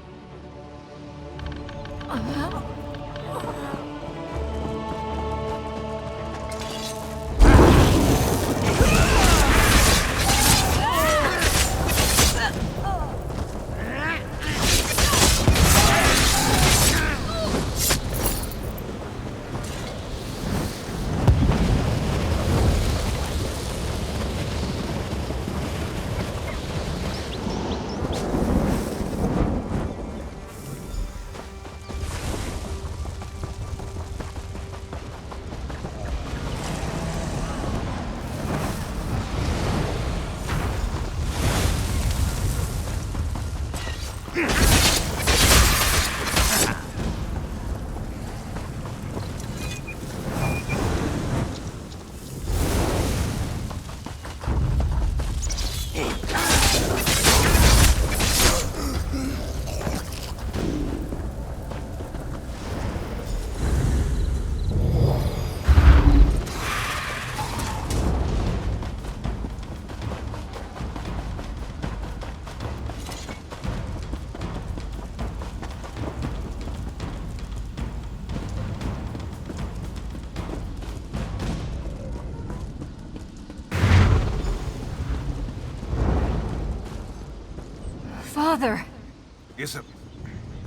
Father!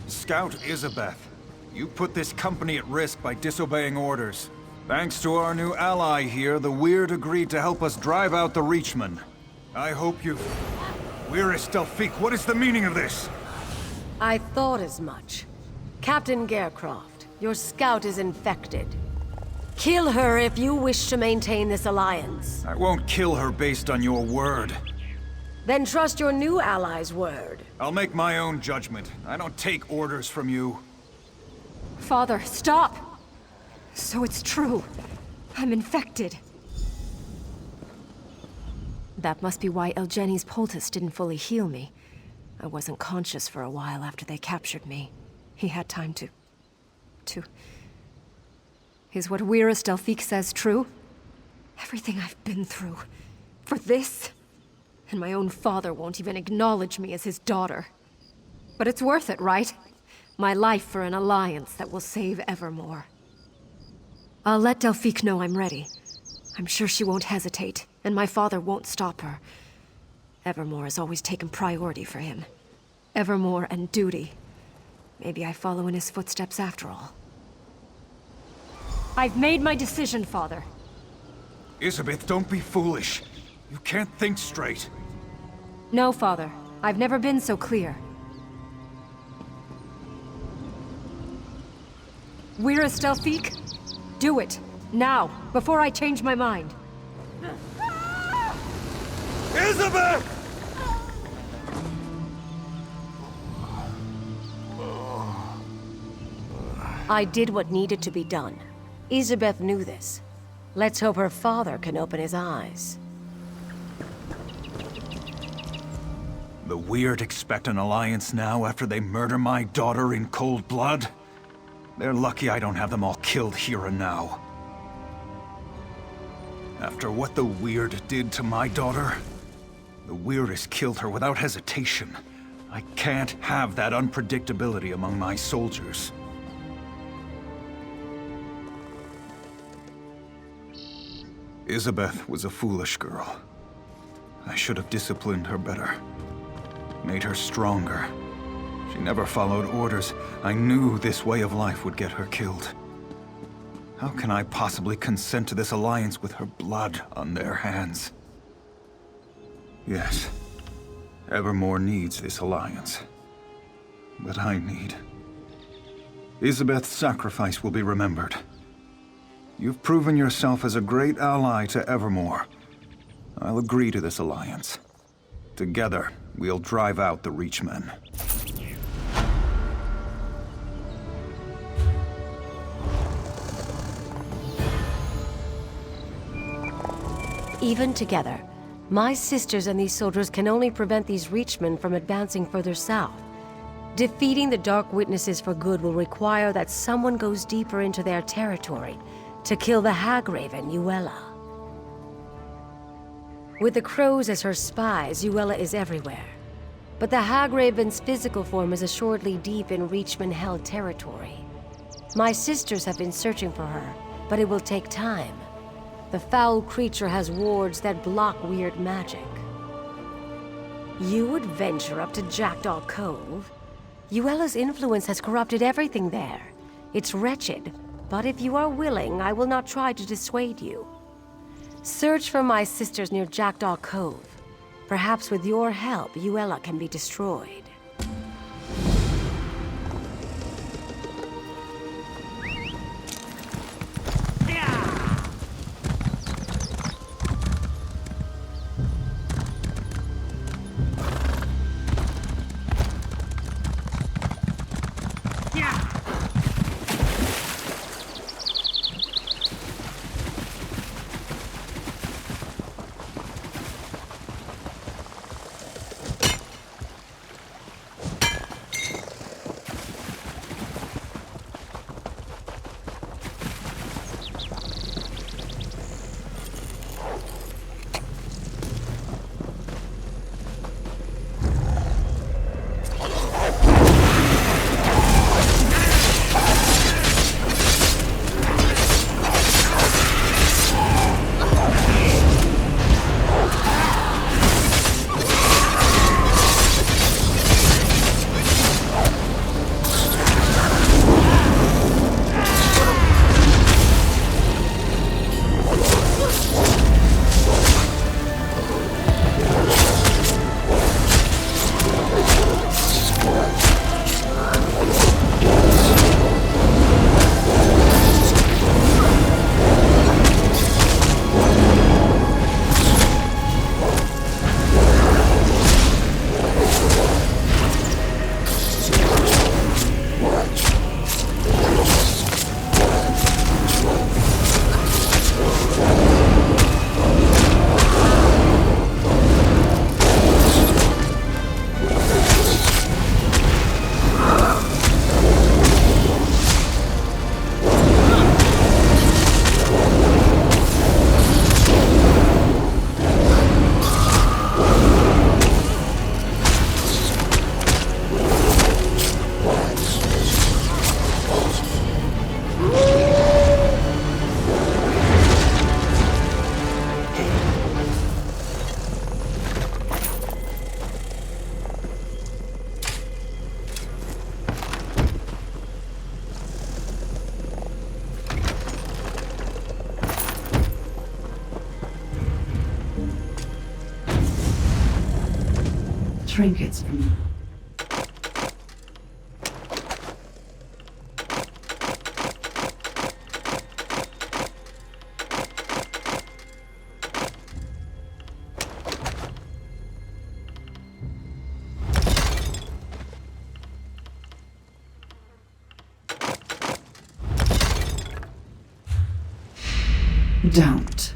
Scout Isabeth, you put this company at risk by disobeying orders. Thanks to our new ally here, the Weird agreed to help us drive out the Reachmen. I hope you... Where's Delphique? What is the meaning of this? I thought as much. Captain Gayercroft, your scout is infected. Kill her if you wish to maintain this alliance. I won't kill her based on your word. Then trust your new ally's word. I'll make my own judgment. I don't take orders from you. Father, stop! So it's true. I'm infected. That must be why Elgeni's poultice didn't fully heal me. I wasn't conscious for a while after they captured me. He had time to... Is what Wyrus Delphique says true? Everything I've been through. For this? And my own father won't even acknowledge me as his daughter. But it's worth it, right? My life for an alliance that will save Evermore. I'll let Delphique know I'm ready. I'm sure she won't hesitate, and my father won't stop her. Evermore has always taken priority for him. Evermore and duty. Maybe I follow in his footsteps after all. I've made my decision, Father. Isabeth, don't be foolish. You can't think straight. No, Father. I've never been so clear. Weirus Delphique? Do it. Now, before I change my mind. Isabeth! I did what needed to be done. Isabeth knew this. Let's hope her father can open his eyes. The Weird expect an alliance now after they murder my daughter in cold blood? They're lucky I don't have them all killed here and now. After what the Weird did to my daughter, the Weirdest killed her without hesitation. I can't have that unpredictability among my soldiers. Isabeth was a foolish girl. I should have disciplined her better. Made her stronger. She never followed orders. I knew this way of life would get her killed. How can I possibly consent to this alliance with her blood on their hands? Yes, Evermore needs this alliance. But I need. Isabeth's sacrifice will be remembered. You've proven yourself as a great ally to Evermore. I'll agree to this alliance. Together, we'll drive out the Reachmen. Even together, my sisters and these soldiers can only prevent these Reachmen from advancing further south. Defeating the Dark Witnesses for good will require that someone goes deeper into their territory to kill the Hagraven, Yuella. With the Crows as her spies, Yuella is everywhere. But the Hagraven's physical form is assuredly deep in Reachman-held territory. My sisters have been searching for her, but it will take time. The foul creature has wards that block weird magic. You would venture up to Jackdaw Cove? Yuella's influence has corrupted everything there. It's wretched, but if you are willing, I will not try to dissuade you. Search for my sisters near Jackdaw Cove. Perhaps with your help, Yuella can be destroyed. trinkets from you. Don't.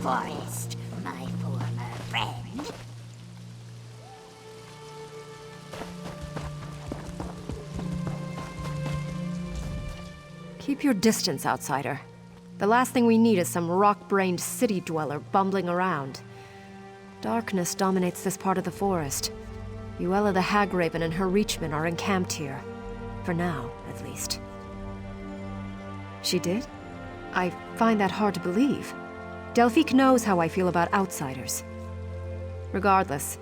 Forest, my former friend. Keep your distance, outsider. The last thing we need is some rock-brained city dweller bumbling around. Darkness dominates this part of the forest. Yuella the Hagraven and her Reachmen are encamped here. For now, at least. She did? I find that hard to believe. Delphique knows how I feel about outsiders. Regardless,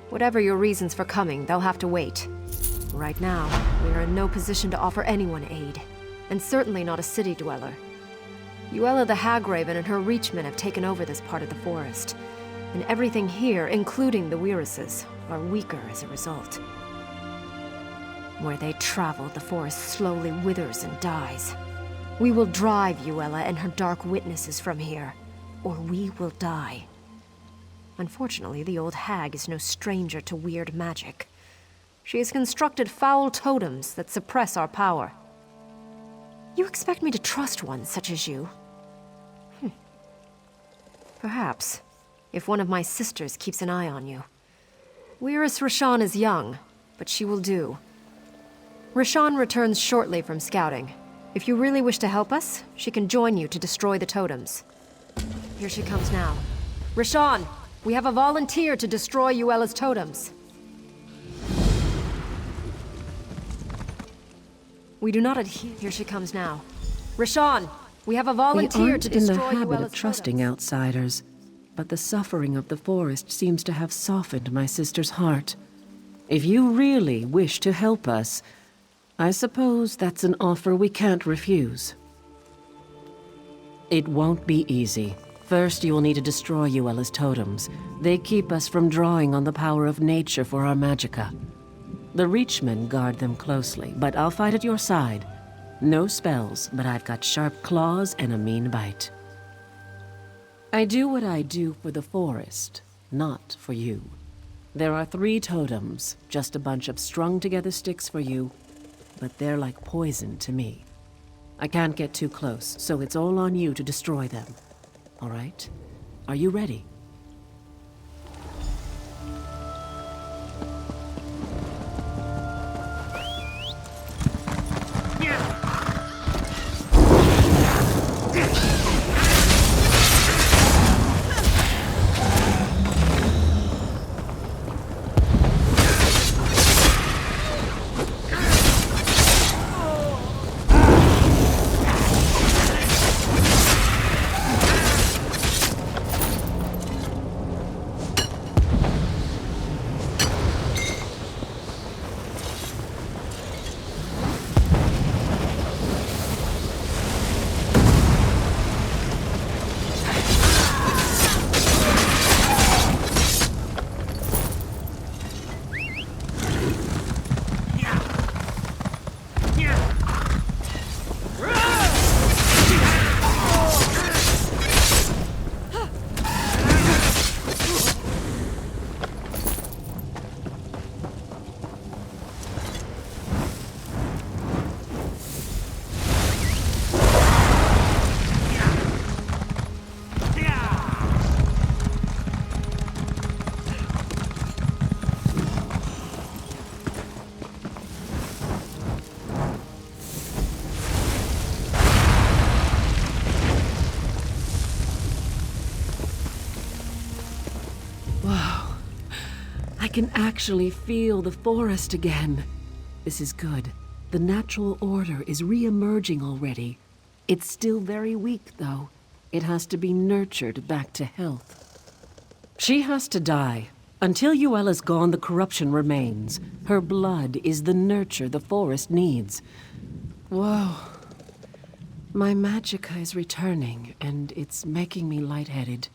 whatever your reasons for coming, they'll have to wait. Right now, we are in no position to offer anyone aid, and certainly not a city dweller. Yuella the Hagraven and her Reachmen have taken over this part of the forest, and everything here, including the Weiruses, are weaker as a result. Where they travel, the forest slowly withers and dies. We will drive Yuella and her dark witnesses from here, or we will die. Unfortunately, the old hag is no stranger to weird magic. She has constructed foul totems that suppress our power. You expect me to trust one such as you? Perhaps, if one of my sisters keeps an eye on you. Weiris Rashan is young, but she will do. Rashan returns shortly from scouting. If you really wish to help us, she can join you to destroy the totems. Here she comes now. Rashan, we have a volunteer to destroy Yuella's totems. We do not adhere. Here she comes now. Rashan, we have a volunteer to destroy Yuella's totems. We aren't in the habit of trusting outsiders, but the suffering of the forest seems to have softened my sister's heart. If you really wish to help us, I suppose that's an offer we can't refuse. It won't be easy. First, you will need to destroy Yuella's totems. They keep us from drawing on the power of nature for our magicka. The Reachmen guard them closely, but I'll fight at your side. No spells, but I've got sharp claws and a mean bite. I do what I do for the forest, not for you. There are 3 totems, just a bunch of strung-together sticks for you, but they're like poison to me. I can't get too close, so it's all on you to destroy them. All right? Are you ready? can actually feel the forest again. This is good. The natural order is re-emerging already. It's still very weak, though. It has to be nurtured back to health. She has to die. Until Yuela's gone, the corruption remains. Her blood is the nurture the forest needs. Whoa. My magicka is returning, and it's making me lightheaded.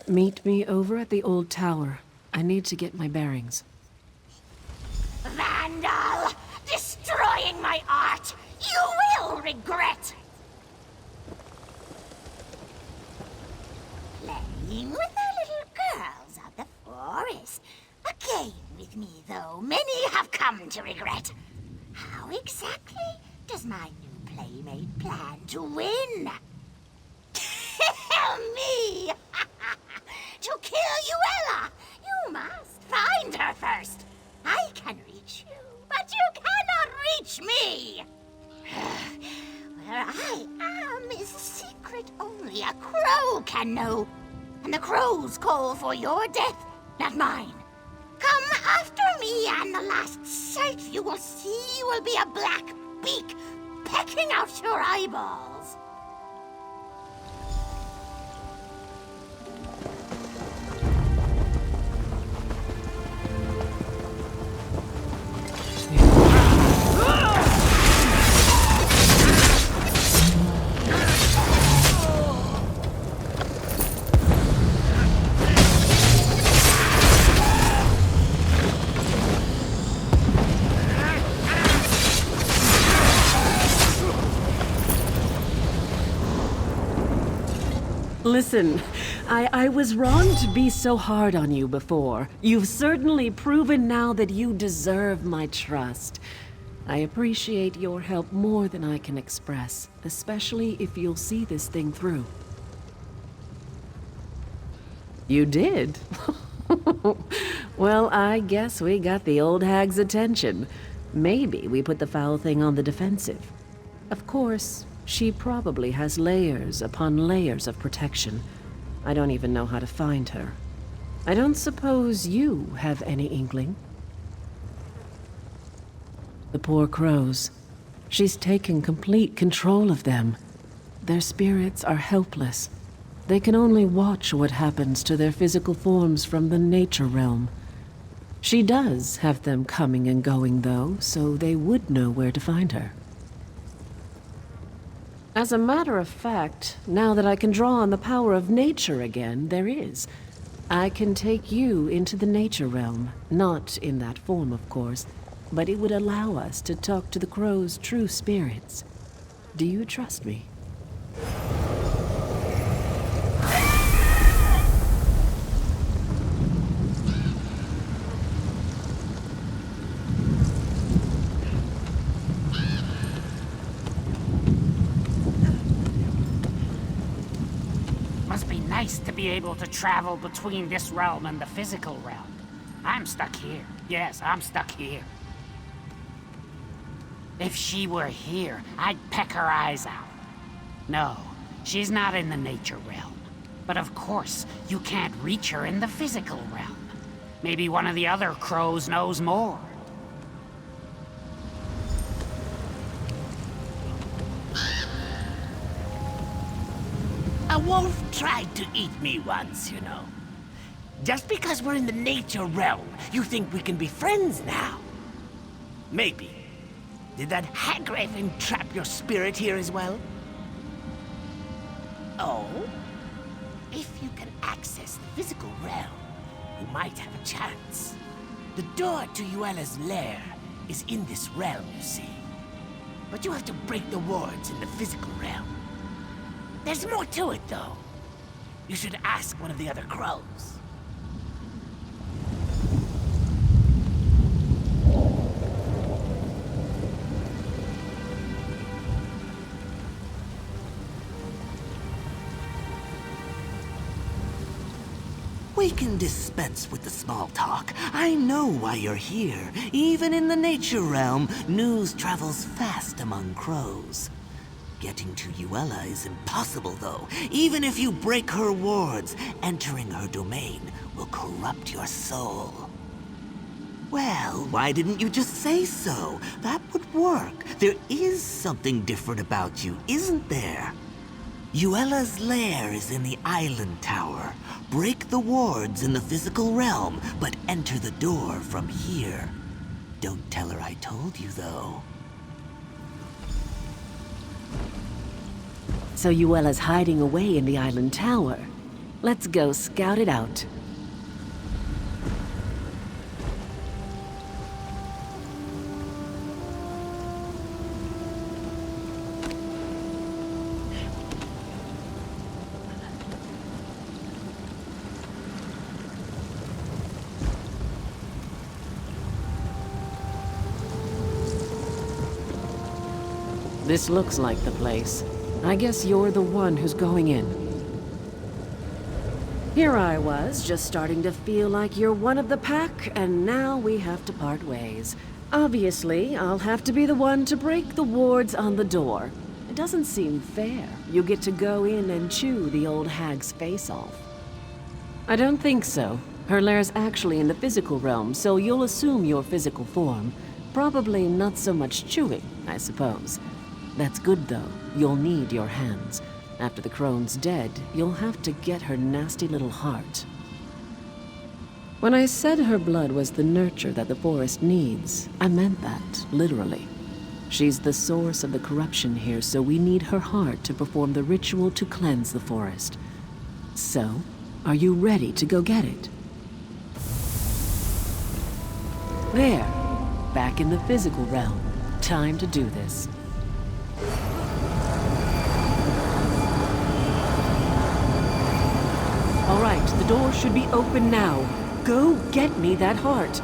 Meet me over at the old tower. I need to get my bearings. Vandal! Destroying my art! You will regret! Playing with the little girls of the forest. A game with me, though, many have come to regret. How exactly does my new playmate plan to win? Tell me! To kill Yuela, you must find her first. I can reach you, but you cannot reach me. Where I am is a secret only a crow can know. And the crow's call for your death, not mine. Come after me, and the last sight you will see will be a black beak pecking out your eyeballs. Listen, I was wrong to be so hard on you before. You've certainly proven now that you deserve my trust. I appreciate your help more than I can express, especially if you'll see this thing through. You did? Well, I guess we got the old hag's attention. Maybe we put the foul thing on the defensive. Of course, she probably has layers upon layers of protection. I don't even know how to find her. I don't suppose you have any inkling? The poor crows. She's taken complete control of them. Their spirits are helpless. They can only watch what happens to their physical forms from the nature realm. She does have them coming and going, though, so they would know where to find her. As a matter of fact, now that I can draw on the power of nature again, there is. I can take you into the nature realm. Not in that form, of course, but it would allow us to talk to the crow's true spirits. Do you trust me? Nice to be able to travel between this realm and the physical realm. I'm stuck here. Yes, I'm stuck here. If she were here, I'd peck her eyes out. No, she's not in the nature realm. But of course, you can't reach her in the physical realm. Maybe one of the other crows knows more. A wolf tried to eat me once, you know. Just because we're in the nature realm, you think we can be friends now? Maybe. Did that hag entrap your spirit here as well? Oh? If you can access the physical realm, you might have a chance. The door to Yuela's lair is in this realm, you see. But you have to break the wards in the physical realm. There's more to it, though. You should ask one of the other crows. We can dispense with the small talk. I know why you're here. Even in the nature realm, news travels fast among crows. Getting to Yuela is impossible, though. Even if you break her wards, entering her domain will corrupt your soul. Well, why didn't you just say so? That would work. There is something different about you, isn't there? Yuela's lair is in the island tower. Break the wards in the physical realm, but enter the door from here. Don't tell her I told you, though. So Yuela's hiding away in the island tower. Let's go scout it out. This looks like the place. I guess you're the one who's going in. Here I was, just starting to feel like you're one of the pack, and now we have to part ways. Obviously, I'll have to be the one to break the wards on the door. It doesn't seem fair. You get to go in and chew the old hag's face off. I don't think so. Her lair's actually in the physical realm, so you'll assume your physical form. Probably not so much chewing, I suppose. That's good, though. You'll need your hands. After the crone's dead, you'll have to get her nasty little heart. When I said her blood was the nurture that the forest needs, I meant that, literally. She's the source of the corruption here, so we need her heart to perform the ritual to cleanse the forest. So, are you ready to go get it? There. Back in the physical realm. Time to do this. All right, the door should be open now. Go get me that heart.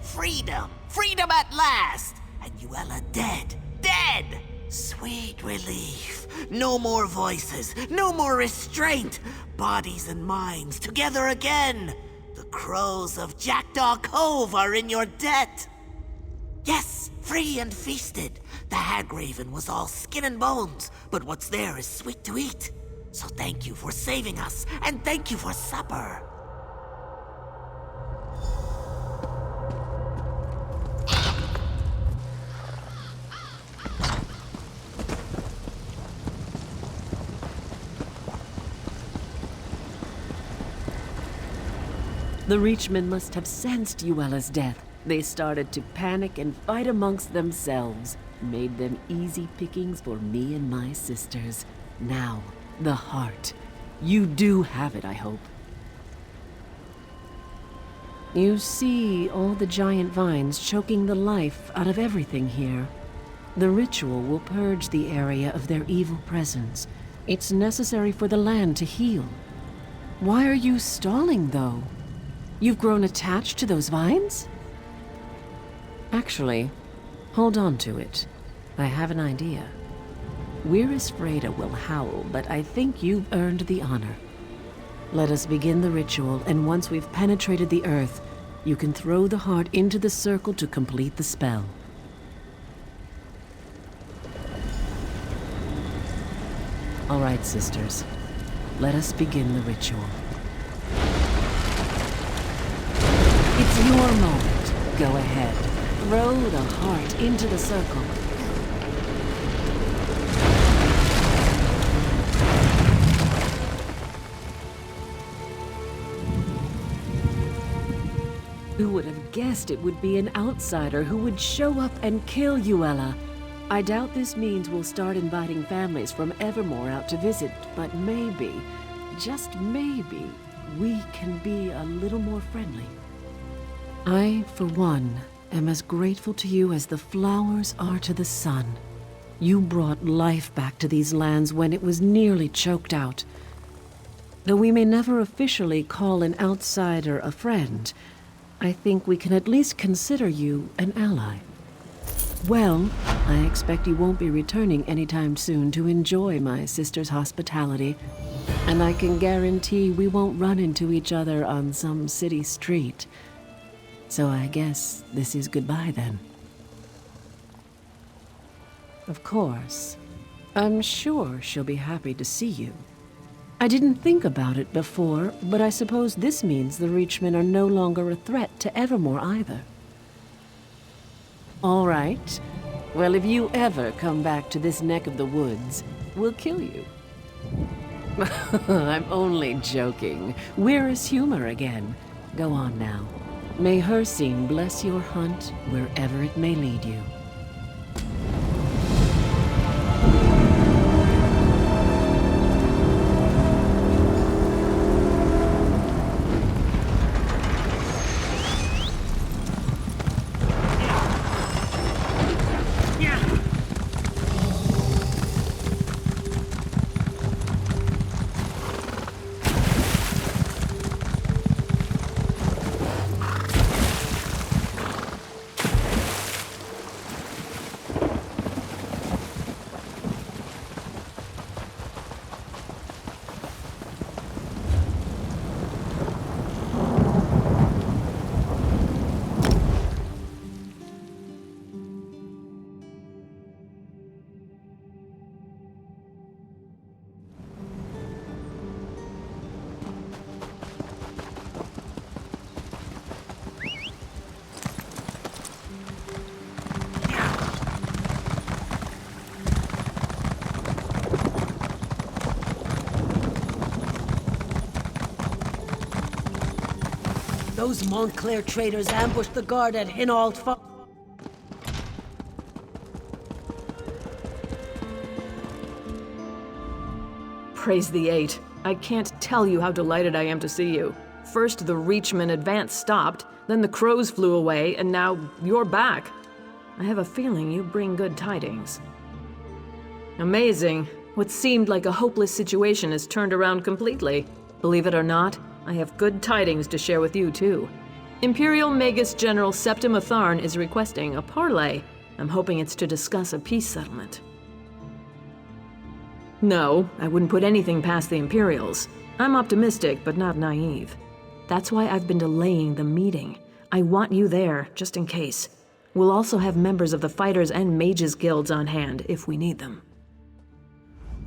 Freedom! Freedom at last! And Yuela dead! Dead! Sweet relief. No more voices, no more restraint. Bodies and minds together again. The crows of Jackdaw Cove are in your debt. Yes, free and feasted. The hag raven was all skin and bones, but what's there is sweet to eat. So thank you for saving us, and thank you for supper. The Reachmen must have sensed Yuela's death. They started to panic and fight amongst themselves. Made them easy pickings for me and my sisters. Now, the heart. You do have it, I hope. You see all the giant vines choking the life out of everything here. The ritual will purge the area of their evil presence. It's necessary for the land to heal. Why are you stalling, though? You've grown attached to those vines? Actually, hold on to it. I have an idea. Wyrus Freda will howl, but I think you've earned the honor. Let us begin the ritual, and once we've penetrated the earth, you can throw the heart into the circle to complete the spell. All right, sisters. Let us begin the ritual. It's your moment. Go ahead. Throw the heart into the circle. Who would have guessed it would be an outsider who would show up and kill Yuela? I doubt this means we'll start inviting families from Evermore out to visit, but maybe, just maybe, we can be a little more friendly. I, for one, am as grateful to you as the flowers are to the sun. You brought life back to these lands when it was nearly choked out. Though we may never officially call an outsider a friend, I think we can at least consider you an ally. Well, I expect you won't be returning anytime soon to enjoy my sister's hospitality, and I can guarantee we won't run into each other on some city street. So I guess this is goodbye then. Of course, I'm sure she'll be happy to see you. I didn't think about it before, but I suppose this means the Reachmen are no longer a threat to Evermore either. All right. Well, if you ever come back to this neck of the woods, we'll kill you. I'm only joking. Where's humor again? Go on now. May her scene bless your hunt wherever it may lead you. Those Montclair traitors ambushed the guard at Hinault. Praise the Eight. I can't tell you how delighted I am to see you. First the Reachmen advance stopped, then the crows flew away, and now you're back. I have a feeling you bring good tidings. Amazing. What seemed like a hopeless situation has turned around completely. Believe it or not, I have good tidings to share with you, too. Imperial Magus General Septim Atharn is requesting a parley. I'm hoping it's to discuss a peace settlement. No, I wouldn't put anything past the Imperials. I'm optimistic, but not naive. That's why I've been delaying the meeting. I want you there, just in case. We'll also have members of the Fighters and Mages Guilds on hand, if we need them.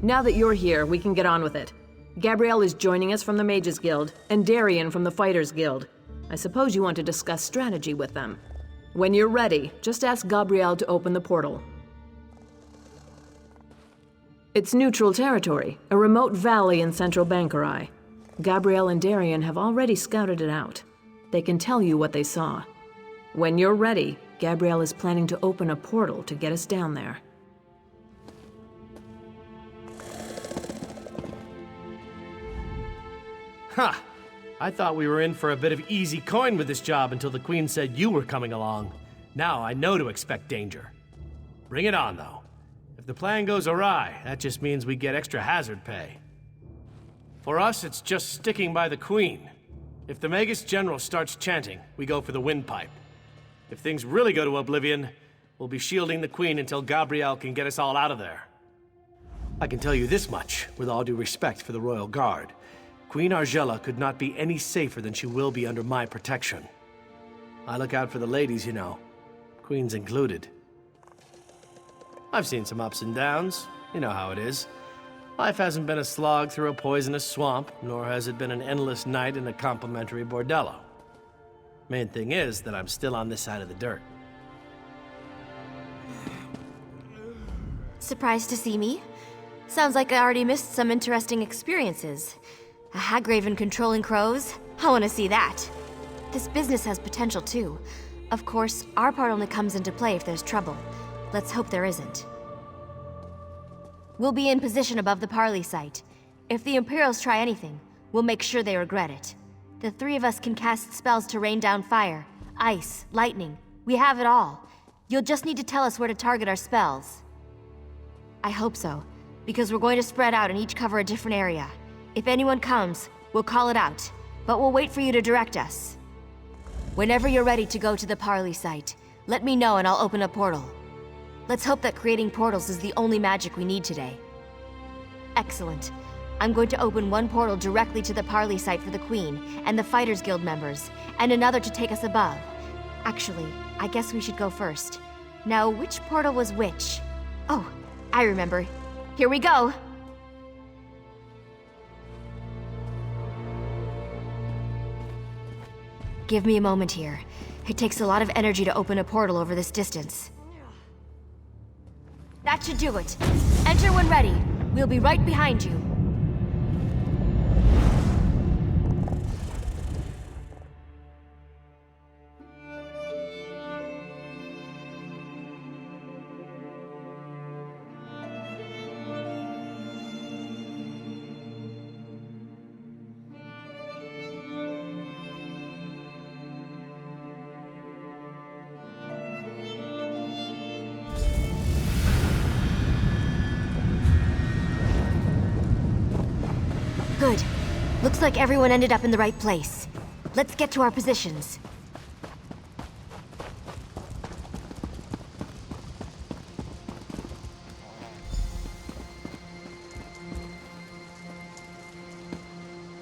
Now that you're here, we can get on with it. Gabrielle is joining us from the Mages Guild, and Darian from the Fighters Guild. I suppose you want to discuss strategy with them. When you're ready, just ask Gabrielle to open the portal. It's neutral territory, a remote valley in central Bangkorai. Gabrielle and Darian have already scouted it out. They can tell you what they saw. When you're ready, Gabrielle is planning to open a portal to get us down there. Ha! I thought we were in for a bit of easy coin with this job until the Queen said you were coming along. Now I know to expect danger. Bring it on, though. If the plan goes awry, that just means we get extra hazard pay. For us, it's just sticking by the Queen. If the Magus General starts chanting, we go for the windpipe. If things really go to oblivion, we'll be shielding the Queen until Gabrielle can get us all out of there. I can tell you this much, with all due respect for the Royal Guard. Queen Argella could not be any safer than she will be under my protection. I look out for the ladies, you know. Queen's included. I've seen some ups and downs. You know how it is. Life hasn't been a slog through a poisonous swamp, nor has it been an endless night in a complimentary bordello. Main thing is that I'm still on this side of the dirt. Surprised to see me? Sounds like I already missed some interesting experiences. A Hagraven controlling crows? I want to see that. This business has potential too. Of course, our part only comes into play if there's trouble. Let's hope there isn't. We'll be in position above the parley site. If the Imperials try anything, we'll make sure they regret it. The three of us can cast spells to rain down fire, ice, lightning. We have it all. You'll just need to tell us where to target our spells. I hope so, because we're going to spread out and each cover a different area. If anyone comes, we'll call it out, but we'll wait for you to direct us. Whenever you're ready to go to the Parley site, let me know and I'll open a portal. Let's hope that creating portals is the only magic we need today. Excellent. I'm going to open one portal directly to the Parley site for the Queen and the Fighters Guild members, and another to take us above. Actually, I guess we should go first. Now, which portal was which? Oh, I remember. Here we go! Give me a moment here. It takes a lot of energy to open a portal over this distance. That should do it. Enter when ready. We'll be right behind you. Good. Looks like everyone ended up in the right place. Let's get to our positions.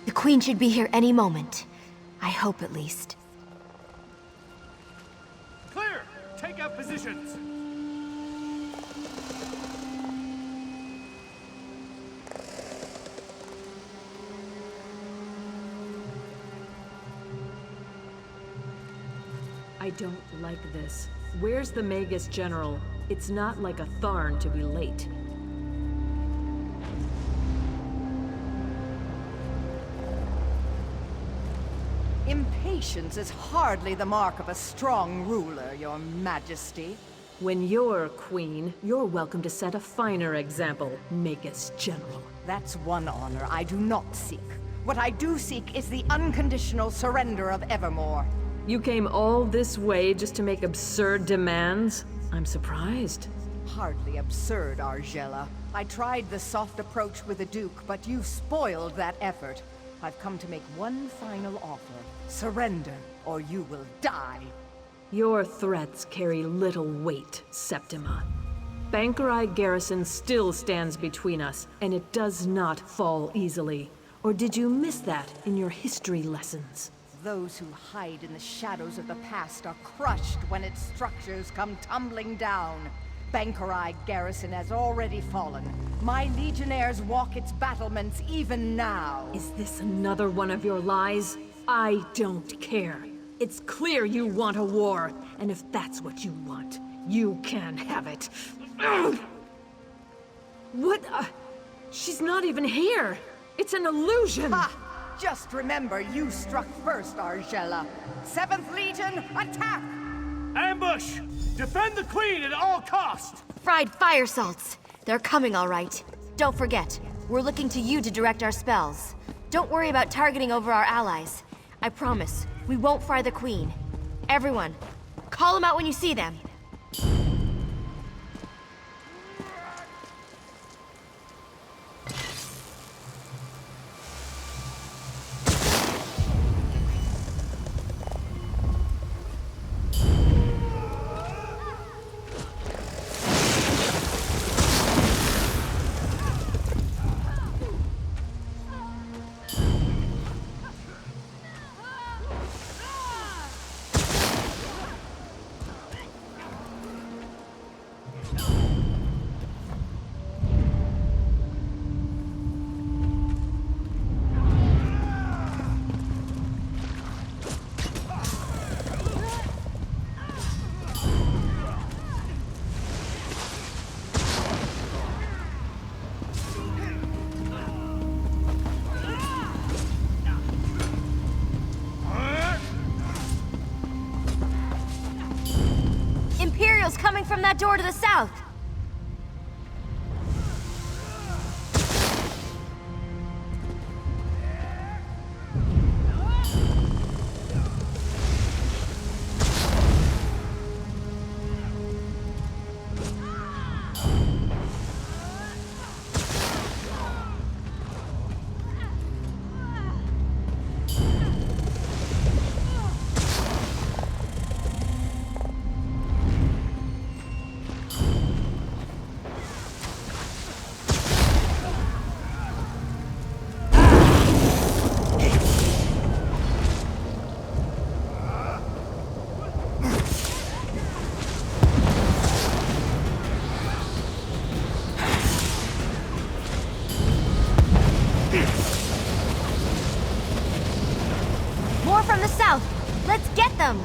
The Queen should be here any moment. I hope, at least. Clear! Take up positions! I don't like this. Where's the Magus General? It's not like a Tharn to be late. Impatience is hardly the mark of a strong ruler, Your Majesty. When you're queen, you're welcome to set a finer example, Magus General. That's one honor I do not seek. What I do seek is the unconditional surrender of Evermore. You came all this way just to make absurd demands? I'm surprised. Hardly absurd, Argella. I tried the soft approach with the Duke, but you spoiled that effort. I've come to make one final offer. Surrender, or you will die. Your threats carry little weight, Septima. Bangkorai garrison still stands between us, and it does not fall easily. Or did you miss that in your history lessons? Those who hide in the shadows of the past are crushed when its structures come tumbling down. Bangkorai garrison has already fallen. My legionnaires walk its battlements even now. Is this another one of your lies? I don't care. It's clear you want a war, and if that's what you want, you can have it. What? She's not even here. It's an illusion. Ha! Just remember you struck first, Argella. 7th Legion, attack! Ambush! Defend the Queen at all costs! Fried fire salts. They're coming all right. Don't forget, we're looking to you to direct our spells. Don't worry about targeting over our allies. I promise, we won't fry the Queen. Everyone, call them out when you see them. Imperials coming from that door to the south! More from the south! Let's get them!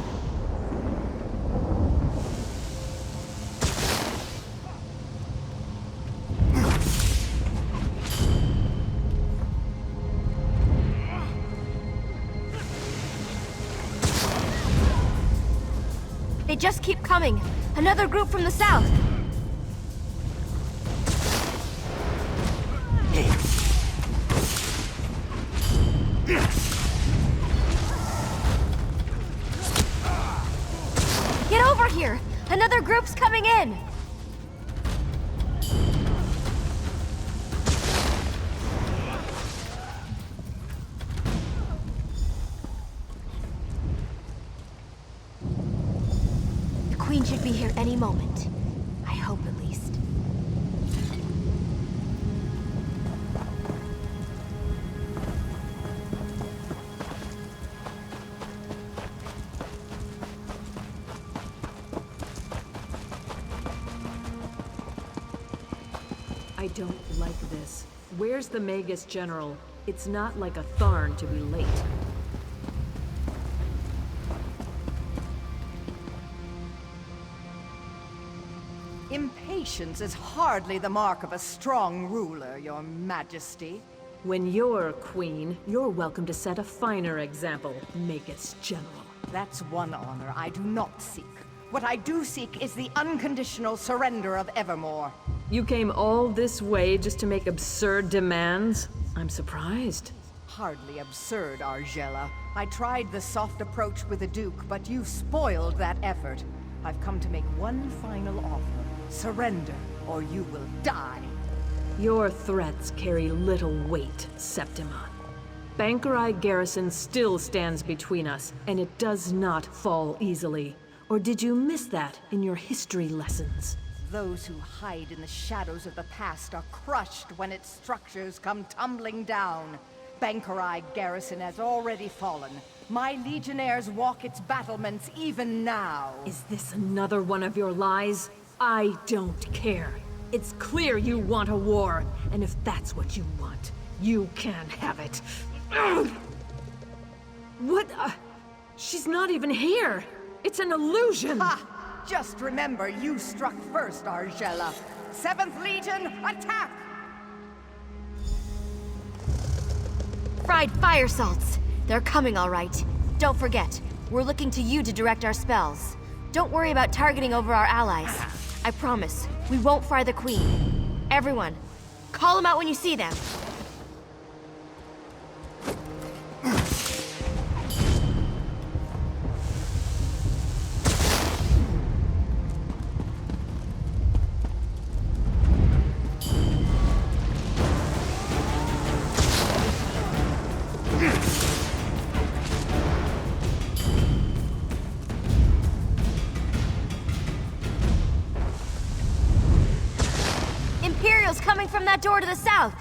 They just keep coming. Another group from the south. Get over here! Another group's coming in! The Queen should be here any moment. I hope at least. I don't like this. Where's the Magus General? It's not like a Tharn to be late. Impatience is hardly the mark of a strong ruler, Your Majesty. When you're queen, you're welcome to set a finer example, Magus General. That's one honor I do not seek. What I do seek is the unconditional surrender of Evermore. You came all this way just to make absurd demands? I'm surprised. Hardly absurd, Argella. I tried the soft approach with the Duke, but you spoiled that effort. I've come to make one final offer. Surrender, or you will die. Your threats carry little weight, Septima. Bangkorai garrison still stands between us, and it does not fall easily. Or did you miss that in your history lessons? Those who hide in the shadows of the past are crushed when its structures come tumbling down. Bangkorai garrison has already fallen. My legionnaires walk its battlements even now. Is this another one of your lies? I don't care. It's clear you want a war, and if that's what you want, you can have it. Ugh! What? She's not even here. It's an illusion. Ha! Just remember, you struck first, Argella. 7th Legion, attack! Fried fire salts! They're coming all right. Don't forget, we're looking to you to direct our spells. Don't worry about targeting over our allies. I promise, we won't fry the Queen. Everyone, call them out when you see them. Imperials coming from that door to the south!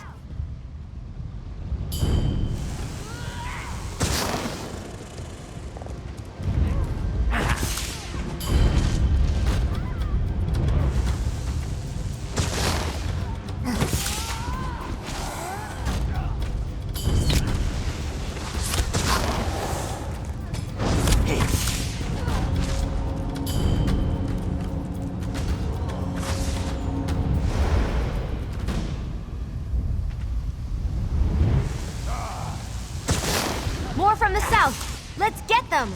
More from the south! Let's get them!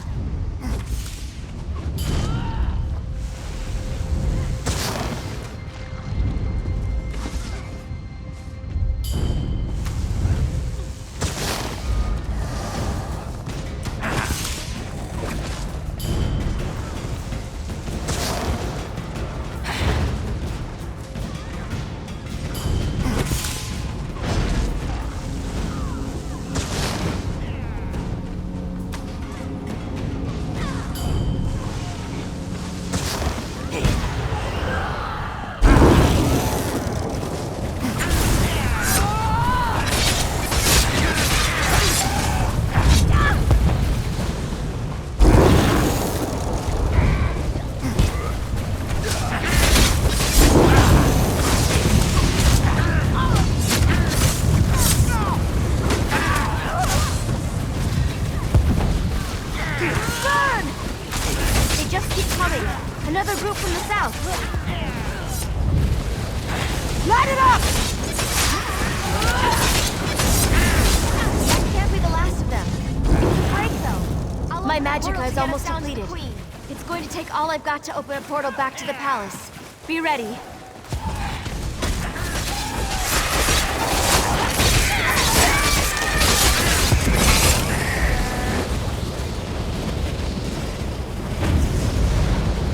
magicka is almost depleted. It's going to take all I've got to open a portal back to the palace. Be ready.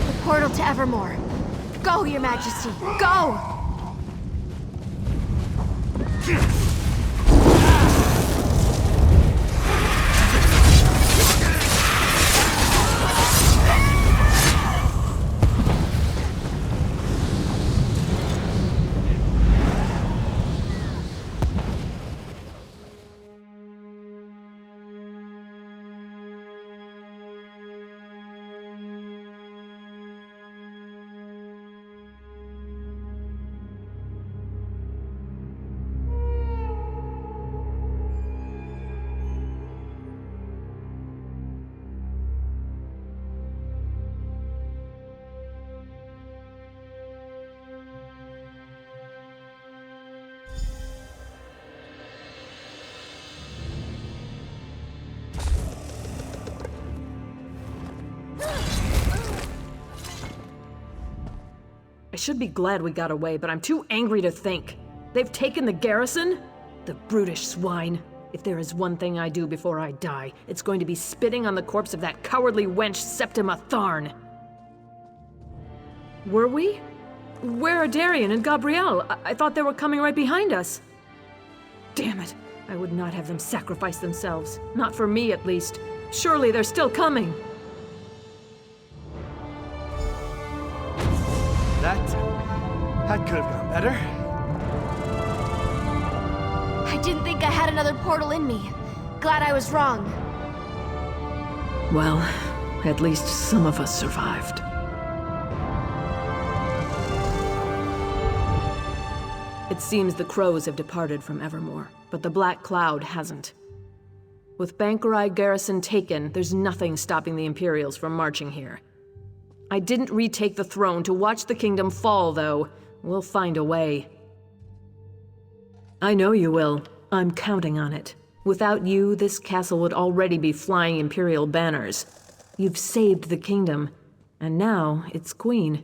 The portal to Evermore. Go, Your Majesty. Go! I should be glad we got away, but I'm too angry to think. They've taken the garrison? The brutish swine. If there is one thing I do before I die, it's going to be spitting on the corpse of that cowardly wench Septima Tharn. Were we? Where are Darian and Gabrielle? I thought they were coming right behind us. Damn it. I would not have them sacrifice themselves. Not for me, at least. Surely they're still coming. That could have gone better. I didn't think I had another portal in me. Glad I was wrong. Well, at least some of us survived. It seems the crows have departed from Evermore, but the Black Cloud hasn't. With Bangkorai garrison taken, there's nothing stopping the Imperials from marching here. I didn't retake the throne to watch the kingdom fall, though. We'll find a way. I know you will. I'm counting on it. Without you, this castle would already be flying Imperial banners. You've saved the kingdom, and now it's Queen.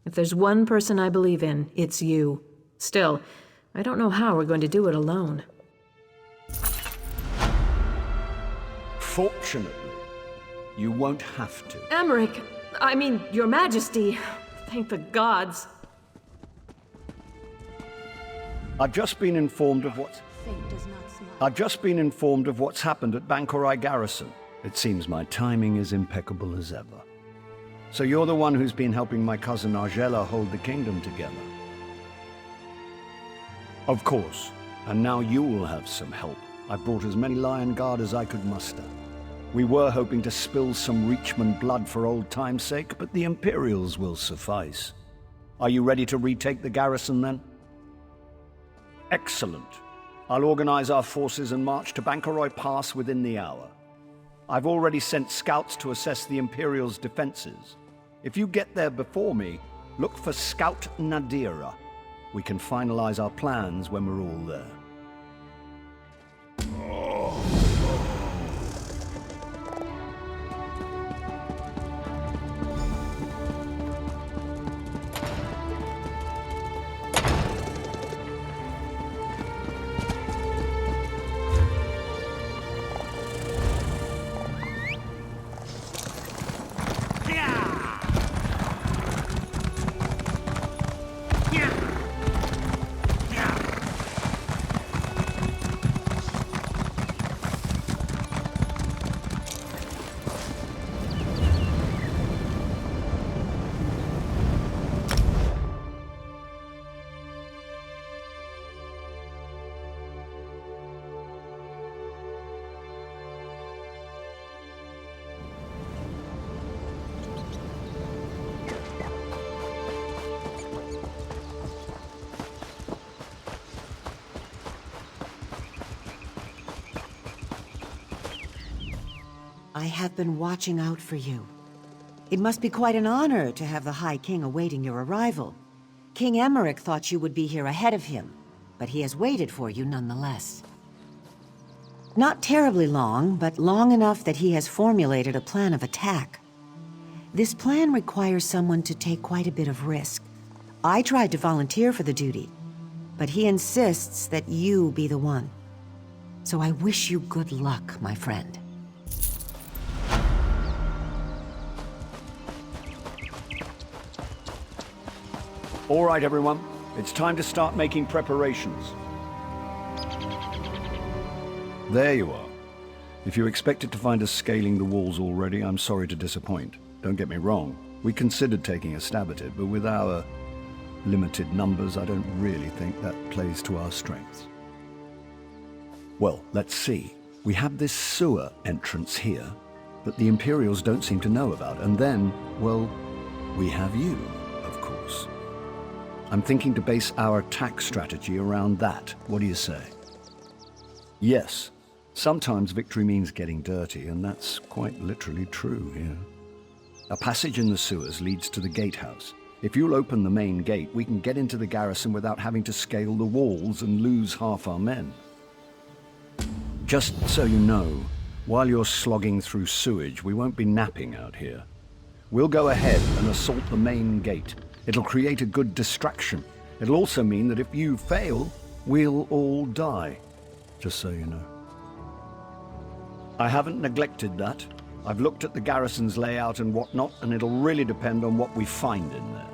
If there's one person I believe in, it's you. Still, I don't know how we're going to do it alone. Fortunately, you won't have to. Emmerich, I mean, Your Majesty. Thank the gods. I've just been informed of what's happened at Bangkorai Garrison. It seems my timing is impeccable as ever. So you're the one who's been helping my cousin Argella hold the kingdom together. Of course. And now you will have some help. I brought as many Lion Guard as I could muster. We were hoping to spill some Reachman blood for old time's sake, but the Imperials will suffice. Are you ready to retake the garrison, then? Excellent. I'll organize our forces and march to Bangkorai Pass within the hour. I've already sent scouts to assess the Imperials' defenses. If you get there before me, look for Scout Nadira. We can finalize our plans when we're all there. I have been watching out for you. It must be quite an honor to have the High King awaiting your arrival. King Emmerich thought you would be here ahead of him, but he has waited for you nonetheless. Not terribly long, but long enough that he has formulated a plan of attack. This plan requires someone to take quite a bit of risk. I tried to volunteer for the duty, but he insists that you be the one. So I wish you good luck, my friend. All right, everyone. It's time to start making preparations. There you are. If you expected to find us scaling the walls already, I'm sorry to disappoint. Don't get me wrong. We considered taking a stab at it, but with our limited numbers, I don't really think that plays to our strengths. Well, let's see. We have this sewer entrance here that the Imperials don't seem to know about. And then, well, we have you, of course. I'm thinking to base our attack strategy around that. What do you say? Yes, sometimes victory means getting dirty, and that's quite literally true here. A passage in the sewers leads to the gatehouse. If you'll open the main gate, we can get into the garrison without having to scale the walls and lose half our men. Just so you know, while you're slogging through sewage, we won't be napping out here. We'll go ahead and assault the main gate. It'll create a good distraction. It'll also mean that if you fail, we'll all die. Just so you know. I haven't neglected that. I've looked at the garrison's layout and whatnot, and it'll really depend on what we find in there.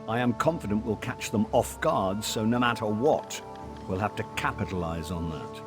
I am confident we'll catch them off guard, so no matter what, we'll have to capitalize on that.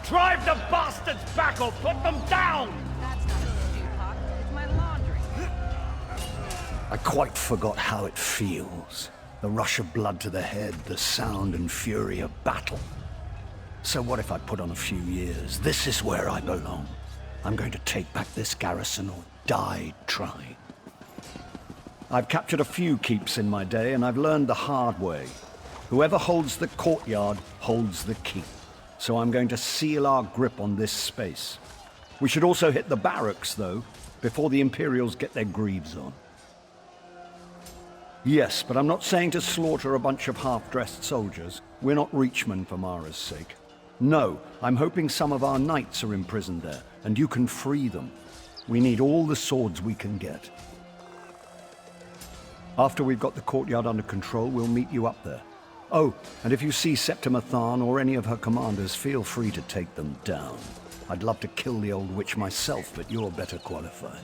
Drive the bastards back or put them down! That's not a stew pot. It's my laundry. I quite forgot how it feels. The rush of blood to the head, the sound and fury of battle. So what if I put on a few years? This is where I belong. I'm going to take back this garrison or die trying. I've captured a few keeps in my day, and I've learned the hard way. Whoever holds the courtyard holds the keep. So I'm going to seal our grip on this space. We should also hit the barracks, though, before the Imperials get their greaves on. Yes, but I'm not saying to slaughter a bunch of half-dressed soldiers. We're not Reachmen for Mara's sake. No, I'm hoping some of our knights are imprisoned there, and you can free them. We need all the swords we can get. After we've got the courtyard under control, we'll meet you up there. Oh, and if you see Septima Tharn or any of her commanders, feel free to take them down. I'd love to kill the old witch myself, but you're better qualified.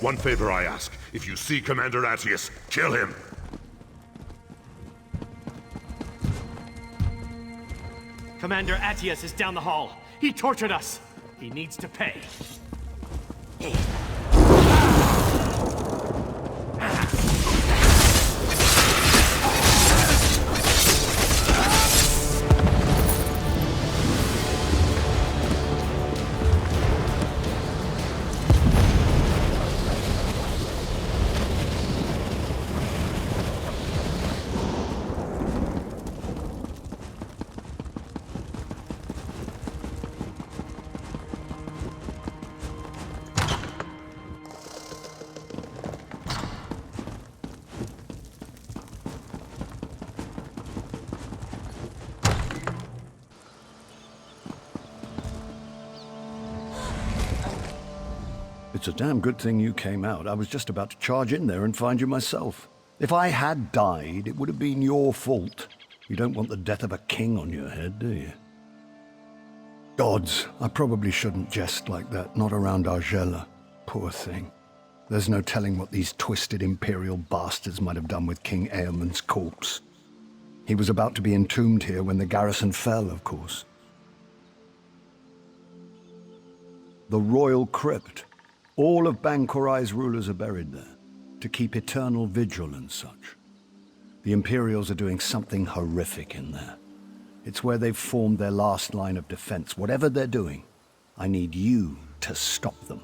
One favor I ask. If you see Commander Attius, kill him. Commander Attius is down the hall. He tortured us. He needs to pay. It's a damn good thing you came out. I was just about to charge in there and find you myself. If I had died, it would have been your fault. You don't want the death of a king on your head, do you? Gods, I probably shouldn't jest like that, not around Argella. Poor thing. There's no telling what these twisted Imperial bastards might have done with King Eamonn's corpse. He was about to be entombed here when the garrison fell, of course. The Royal Crypt. All of Bangkorai's rulers are buried there, to keep eternal vigil and such. The Imperials are doing something horrific in there. It's where they've formed their last line of defense. Whatever they're doing, I need you to stop them.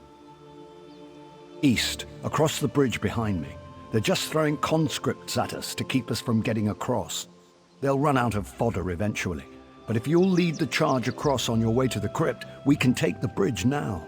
East, across the bridge behind me, they're just throwing conscripts at us to keep us from getting across. They'll run out of fodder eventually, but if you'll lead the charge across on your way to the crypt, we can take the bridge now.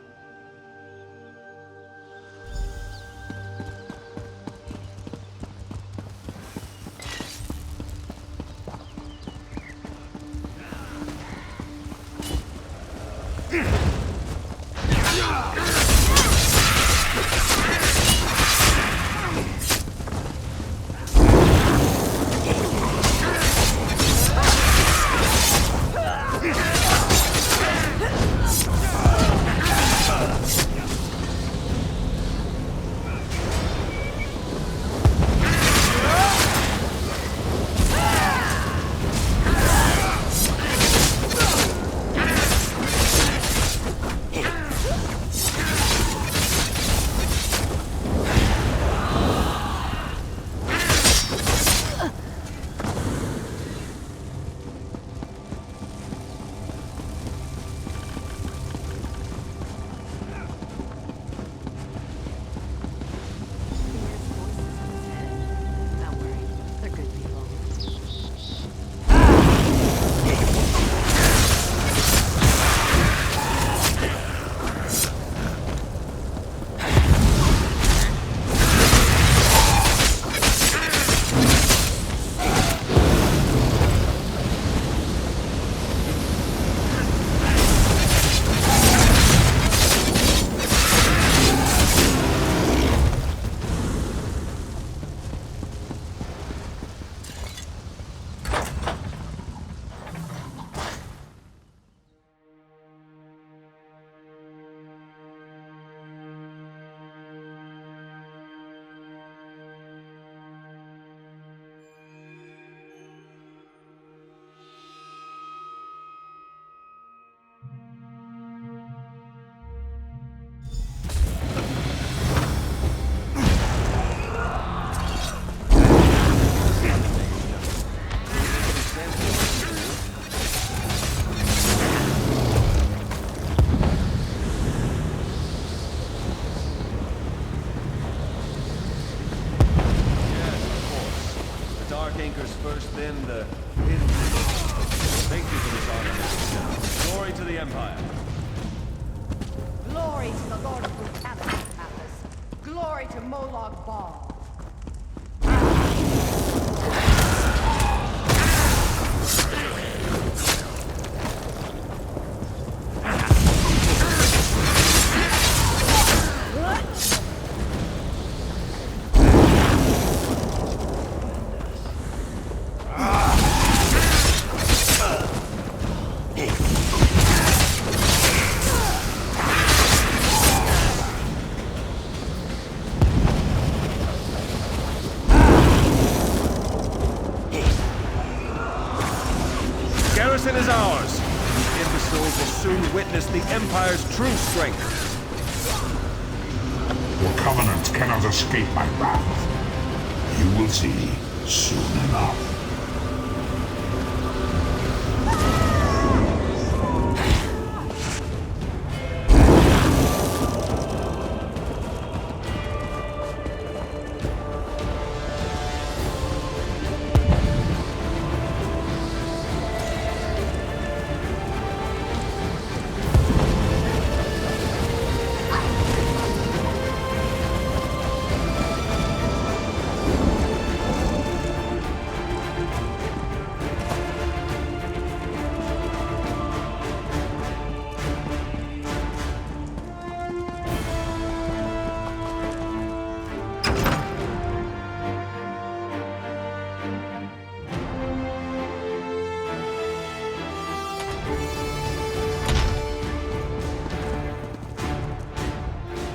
First, then the hidden. Thank you for this honor. Glory to the Empire. Glory to the Lord of Brutality, Atlas. Glory to Molag Bal. Ah! garrison is ours. These imbeciles will soon witness the Empire's true strength. The Covenant cannot escape my wrath. You will see soon enough.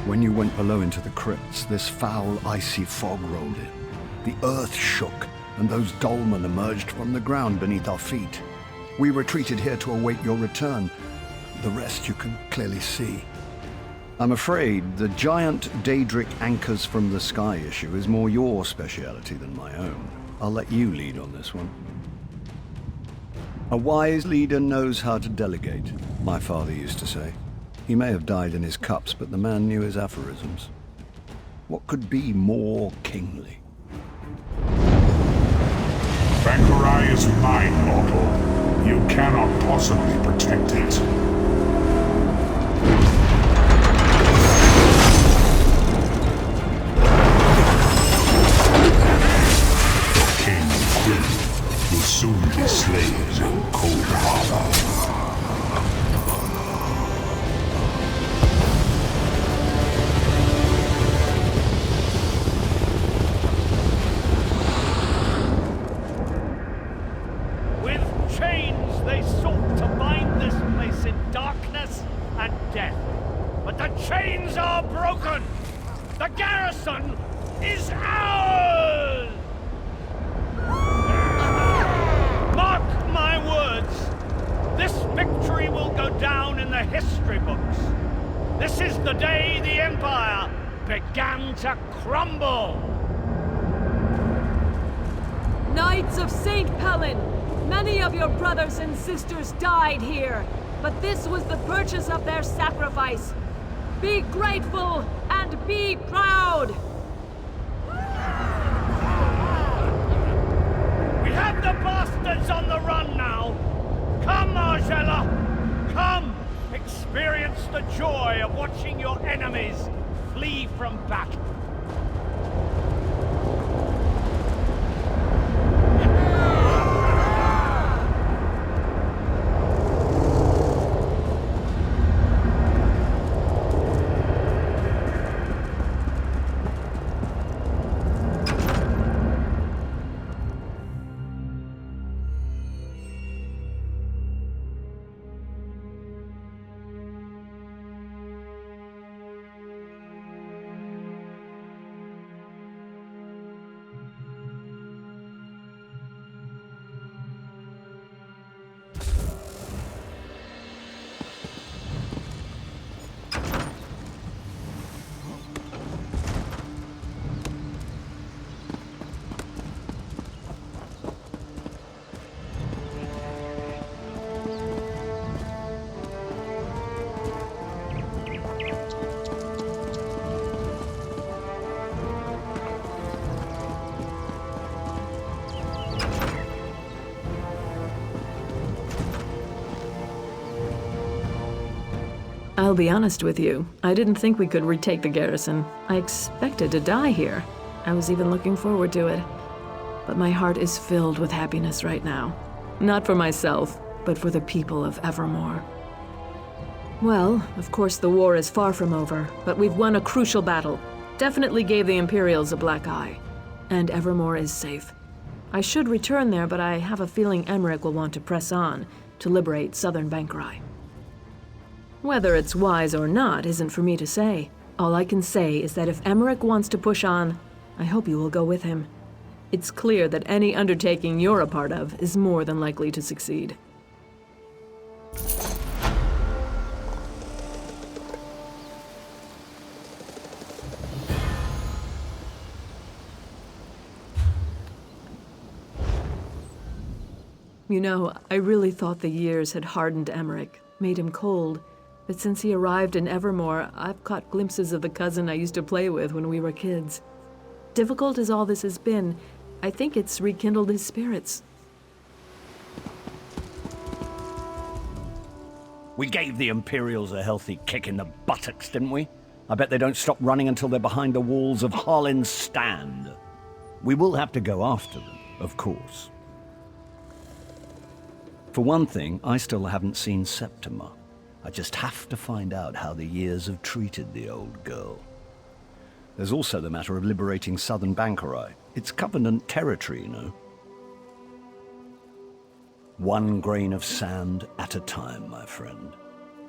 When you went below into the crypts, this foul, icy fog rolled in. The earth shook, and those dolmen emerged from the ground beneath our feet. We retreated here to await your return. The rest you can clearly see. I'm afraid the giant Daedric anchors from the sky issue is more your speciality than my own. I'll let you lead on this one. A wise leader knows how to delegate, my father used to say. He may have died in his cups, but the man knew his aphorisms. What could be more kingly? Bangkorai is mine, mortal. You cannot possibly protect it. The king and queen will soon be slaves in Cold Harbor. Is ours! Mark my words. This victory will go down in the history books. This is the day the Empire began to crumble. Knights of St. Pellin, many of your brothers and sisters died here, but this was the purchase of their sacrifice. Be grateful and be proud! We have the bastards on the run now! Come, Margella! Come! Experience the joy of watching your enemies flee from battle. I'll be honest with you, I didn't think we could retake the garrison. I expected to die here. I was even looking forward to it. But my heart is filled with happiness right now. Not for myself, but for the people of Evermore. Well, of course the war is far from over, but we've won a crucial battle. Definitely gave the Imperials a black eye. And Evermore is safe. I should return there, but I have a feeling Emmerich will want to press on to liberate southern Bangkorai. Whether it's wise or not isn't for me to say. All I can say is that if Emmerich wants to push on, I hope you will go with him. It's clear that any undertaking you're a part of is more than likely to succeed. You know, I really thought the years had hardened Emmerich, made him cold. But since he arrived in Evermore, I've caught glimpses of the cousin I used to play with when we were kids. Difficult as all this has been, I think it's rekindled his spirits. We gave the Imperials a healthy kick in the buttocks, didn't we? I bet they don't stop running until they're behind the walls of Harlin's Stand. We will have to go after them, of course. For one thing, I still haven't seen Septima. I just have to find out how the years have treated the old girl. There's also the matter of liberating southern Bangkorai. It's Covenant territory, you know. One grain of sand at a time, my friend.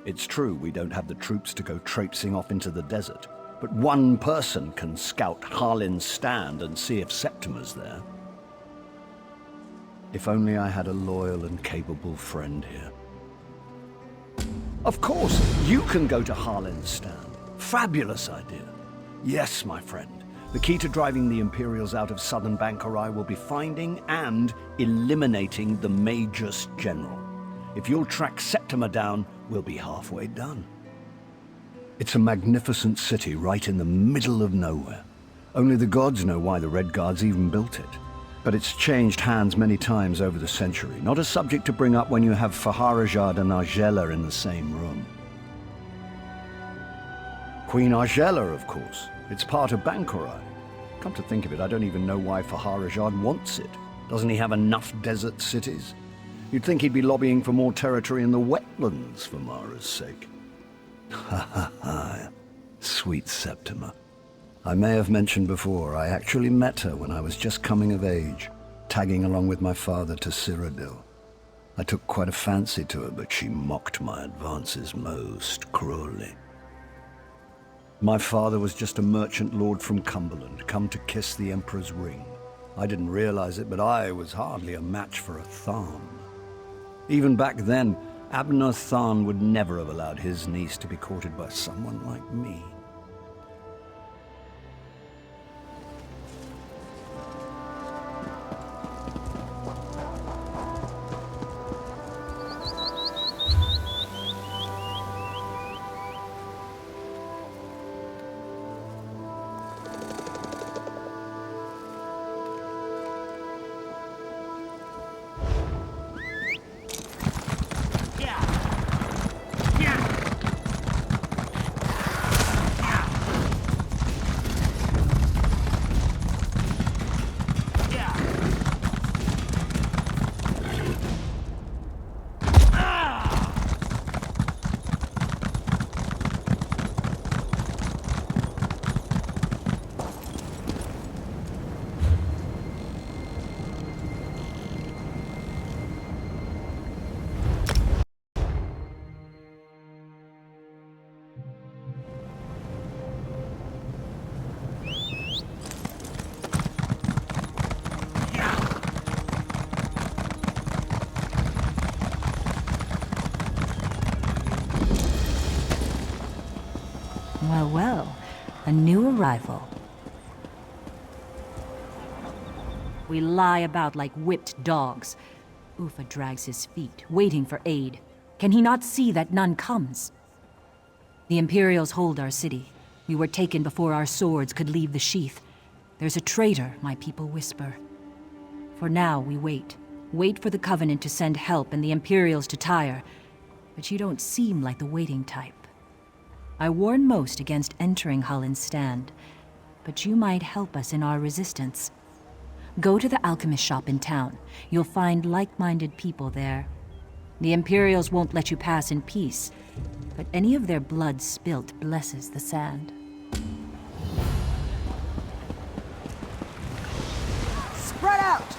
It's true we don't have the troops to go traipsing off into the desert, but one person can scout Harlin's Stand and see if Septima's there. If only I had a loyal and capable friend here. Of course, you can go to Harlin's Stand. Fabulous idea. Yes, my friend. The key to driving the Imperials out of southern Bangkorai will be finding and eliminating the Magus General. If you'll track Septima down, we'll be halfway done. It's a magnificent city right in the middle of nowhere. Only the gods know why the Red Guards even built it. But it's changed hands many times over the century. Not a subject to bring up when you have Faharajad and Argella in the same room. Queen Argella, of course. It's part of Bangkorai. Come to think of it, I don't even know why Faharajad wants it. Doesn't he have enough desert cities? You'd think he'd be lobbying for more territory in the wetlands for Mara's sake. Ha ha ha. Sweet Septima. I may have mentioned before, I actually met her when I was just coming of age, tagging along with my father to Cyrodiil. I took quite a fancy to her, but she mocked my advances most cruelly. My father was just a merchant lord from Cumberland, come to kiss the Emperor's ring. I didn't realize it, but I was hardly a match for a Tharn. Even back then, Abner Tharn would never have allowed his niece to be courted by someone like me. Well, well, a new arrival. We lie about like whipped dogs. Ufa drags his feet, waiting for aid. Can he not see that none comes? The Imperials hold our city. We were taken before our swords could leave the sheath. There's a traitor, my people whisper. For now, we wait. Wait for the Covenant to send help and the Imperials to tire. But you don't seem like the waiting type. I warn most against entering Harlin's Stand, but you might help us in our resistance. Go to the alchemist shop in town. You'll find like-minded people there. The Imperials won't let you pass in peace, but any of their blood spilt blesses the sand. Spread out!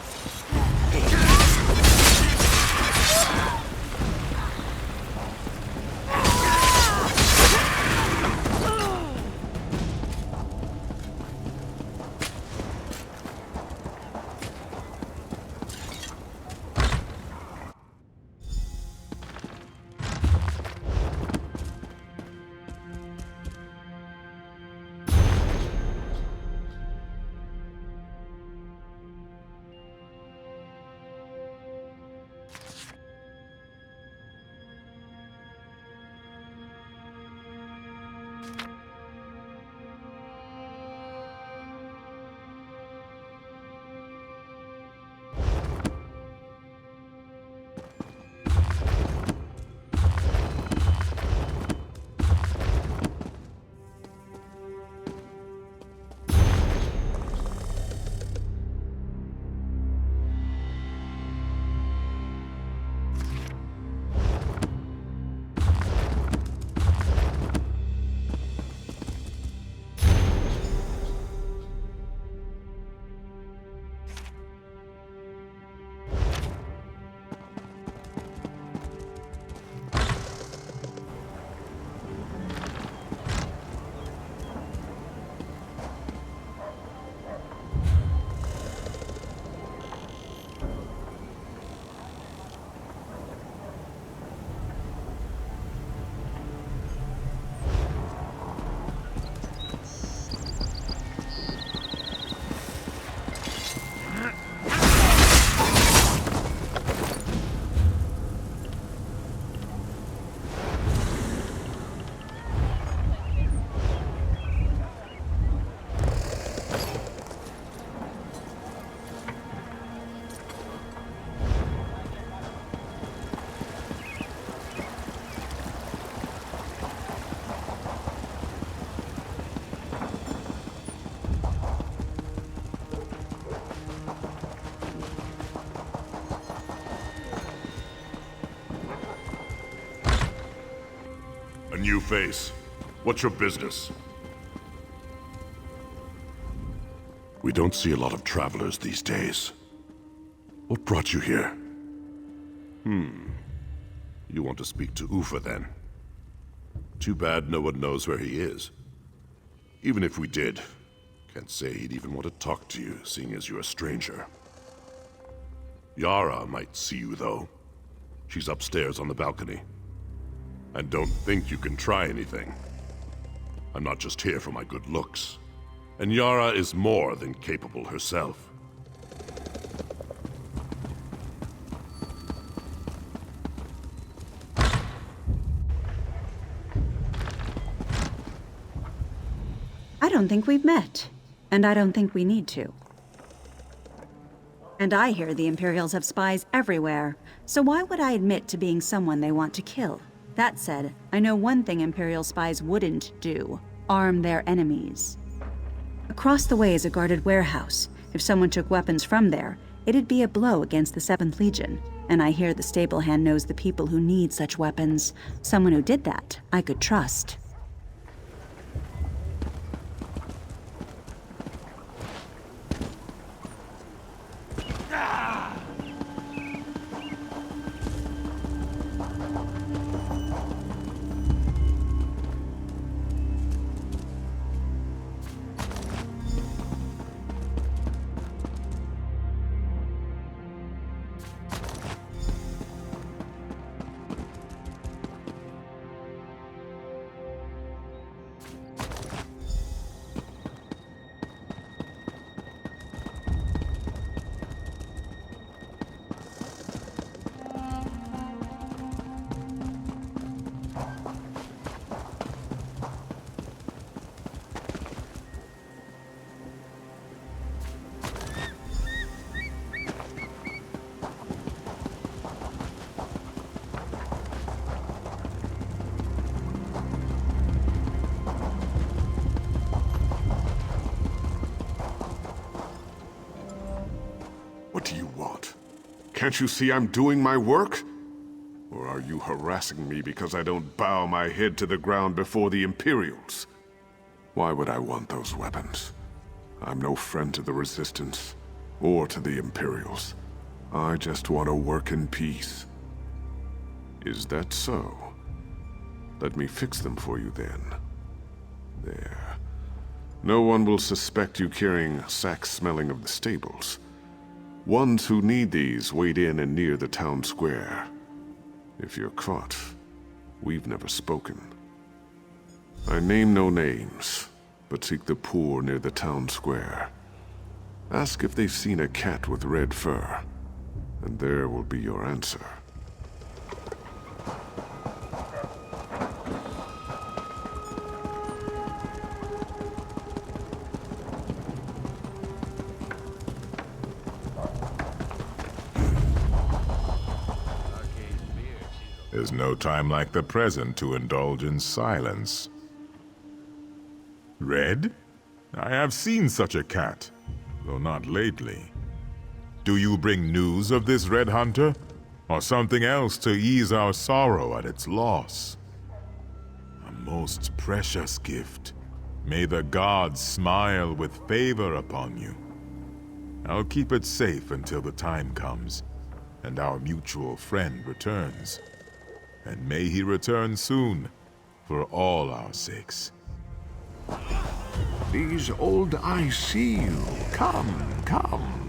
new face. What's your business? We don't see a lot of travelers these days. What brought you here? You want to speak to Ufa, then? Too bad no one knows where he is. Even if we did, can't say he'd even want to talk to you, seeing as you're a stranger. Yara might see you, though. She's upstairs on the balcony. And don't think you can try anything. I'm not just here for my good looks. And Yara is more than capable herself. I don't think we've met, and I don't think we need to. And I hear the Imperials have spies everywhere, so why would I admit to being someone they want to kill? That said, I know one thing Imperial spies wouldn't do: arm their enemies. Across the way is a guarded warehouse. If someone took weapons from there, it'd be a blow against the 7th Legion. And I hear the stable hand knows the people who need such weapons. Someone who did that, I could trust. What do you want? Can't you see I'm doing my work? Or are you harassing me because I don't bow my head to the ground before the Imperials? Why would I want those weapons? I'm no friend to the Resistance, or to the Imperials. I just want to work in peace. Is that so? Let me fix them for you then. There. No one will suspect you carrying sacks smelling of the stables. Ones who need these wait in and near the town square. If you're caught, we've never spoken. I name no names, but seek the poor near the town square. Ask if they've seen a cat with red fur, and there will be your answer. There's no time like the present to indulge in silence. Red? I have seen such a cat, though not lately. Do you bring news of this Red Hunter? Or something else to ease our sorrow at its loss? A most precious gift. May the gods smile with favor upon you. I'll keep it safe until the time comes, and our mutual friend returns. And may he return soon, for all our sakes. These old eyes see you. Come, come.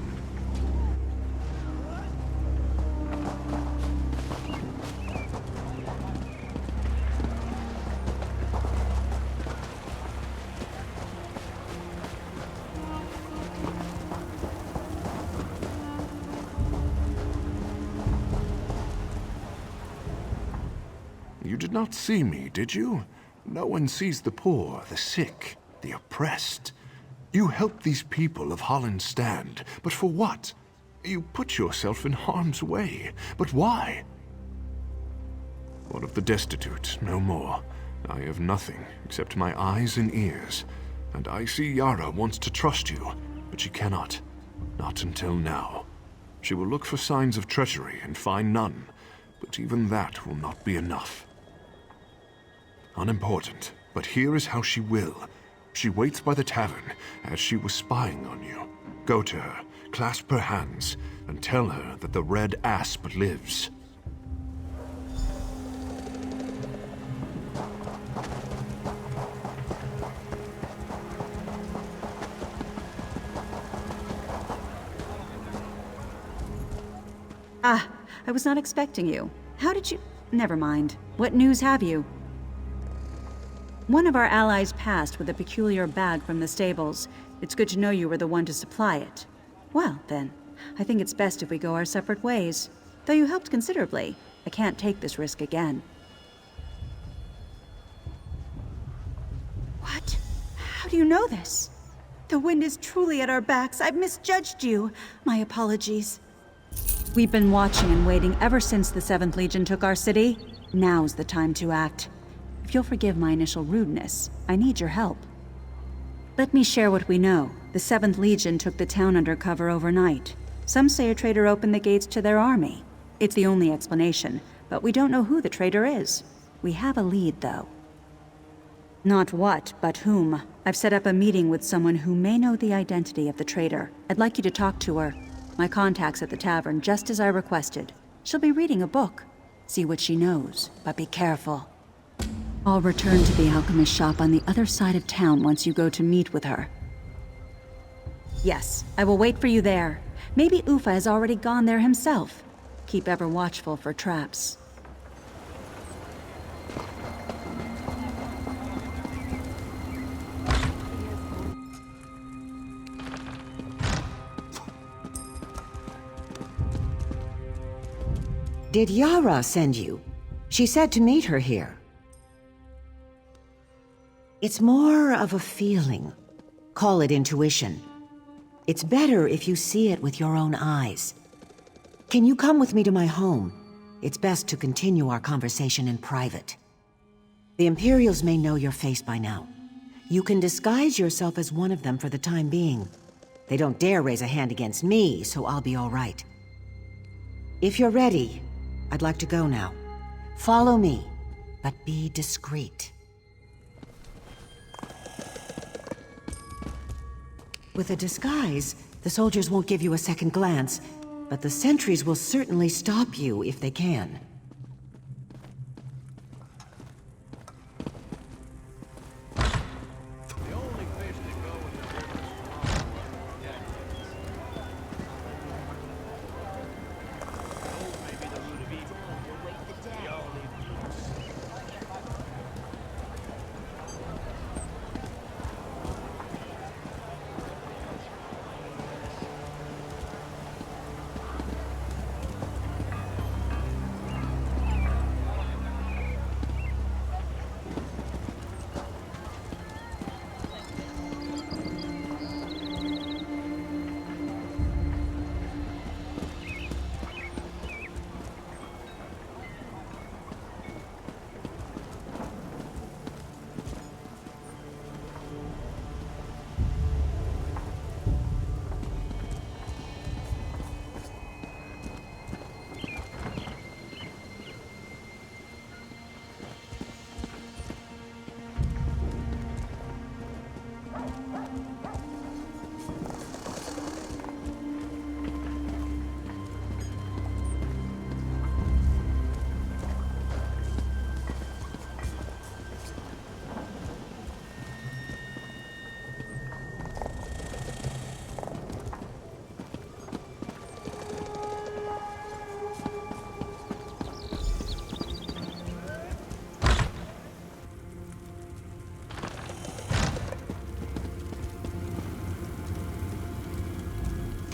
You did not see me, did you? No one sees the poor, the sick, the oppressed. You help these people of Holland's Stand, but for what? You put yourself in harm's way, but why? One of the destitute, no more. I have nothing except my eyes and ears, and I see Yara wants to trust you, but she cannot. Not until now. She will look for signs of treachery and find none, but even that will not be enough. Unimportant, but here is how she will. She waits by the tavern, as she was spying on you. Go to her, clasp her hands, and tell her that the red asp lives. Ah, I was not expecting you. How did you... Never mind. What news have you? One of our allies passed with a peculiar bag from the stables. It's good to know you were the one to supply it. Well, then, I think it's best if we go our separate ways. Though you helped considerably, I can't take this risk again. What? How do you know this? The wind is truly at our backs. I've misjudged you. My apologies. We've been watching and waiting ever since the 7th Legion took our city. Now's the time to act. If you'll forgive my initial rudeness, I need your help. Let me share what we know. The 7th Legion took the town under cover overnight. Some say a traitor opened the gates to their army. It's the only explanation, but we don't know who the traitor is. We have a lead, though. Not what, but whom. I've set up a meeting with someone who may know the identity of the traitor. I'd like you to talk to her. My contact's at the tavern, just as I requested. She'll be reading a book. See what she knows, but be careful. I'll return to the alchemist shop on the other side of town once you go to meet with her. Yes, I will wait for you there. Maybe Ufa has already gone there himself. Keep ever watchful for traps. Did Yara send you? She said to meet her here. It's more of a feeling. Call it intuition. It's better if you see it with your own eyes. Can you come with me to my home? It's best to continue our conversation in private. The Imperials may know your face by now. You can disguise yourself as one of them for the time being. They don't dare raise a hand against me, so I'll be all right. If you're ready, I'd like to go now. Follow me, but be discreet. With a disguise, the soldiers won't give you a second glance, but the sentries will certainly stop you if they can.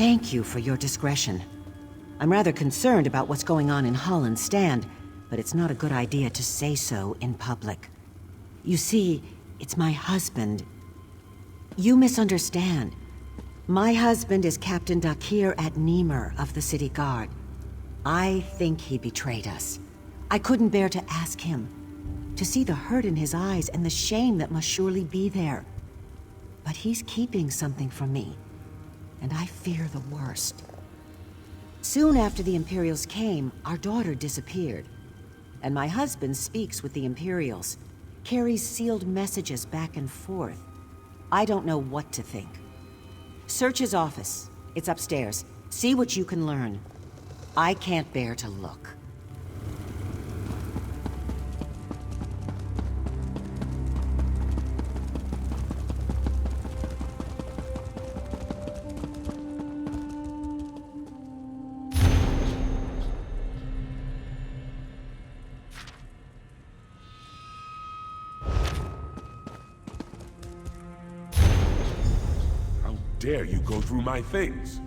Thank you for your discretion. I'm rather concerned about what's going on in Holland's stand, but it's not a good idea to say so in public. You see, it's my husband. You misunderstand. My husband is Captain Dakir at Niemer of the City Guard. I think he betrayed us. I couldn't bear to ask him. To see the hurt in his eyes and the shame that must surely be there. But he's keeping something from me, and I fear the worst. Soon after the Imperials came, our daughter disappeared. And my husband speaks with the Imperials. carries sealed messages back and forth. I don't know what to think. Search his office. It's upstairs. See what you can learn. I can't bear to look. Dare you go through my things?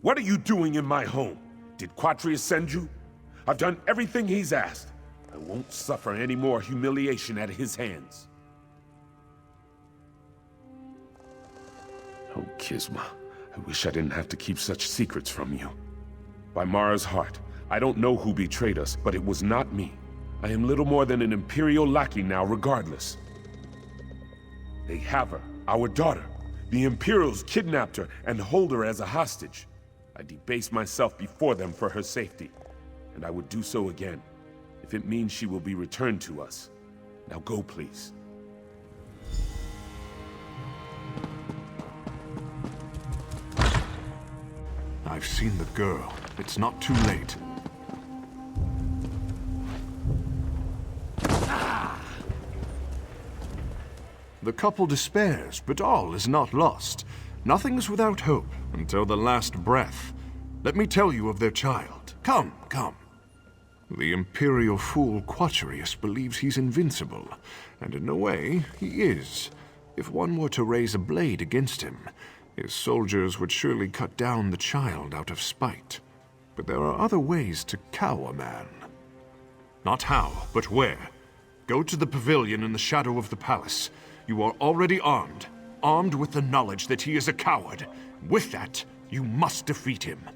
What are you doing in my home? Did Quatrius send you? I've done everything he's asked. I won't suffer any more humiliation at his hands. Oh, Kisma, I wish I didn't have to keep such secrets from you. By Mara's heart, I don't know who betrayed us, but it was not me. I am little more than an Imperial lackey now, regardless. They have her, our daughter. The Imperials kidnapped her and hold her as a hostage. I debase myself before them for her safety, and I would do so again, if it means she will be returned to us. Now go, please. I've seen the girl. It's not too late. The couple despairs, but all is not lost. Nothing's without hope until the last breath. Let me tell you of their child. Come, come. The Imperial fool Quatrius believes he's invincible, and in a way, he is. If one were to raise a blade against him, his soldiers would surely cut down the child out of spite. But there are other ways to cow a man. Not how, but where. Go to the pavilion in the shadow of the palace. You are already armed. Armed with the knowledge that he is a coward. With that, you must defeat him.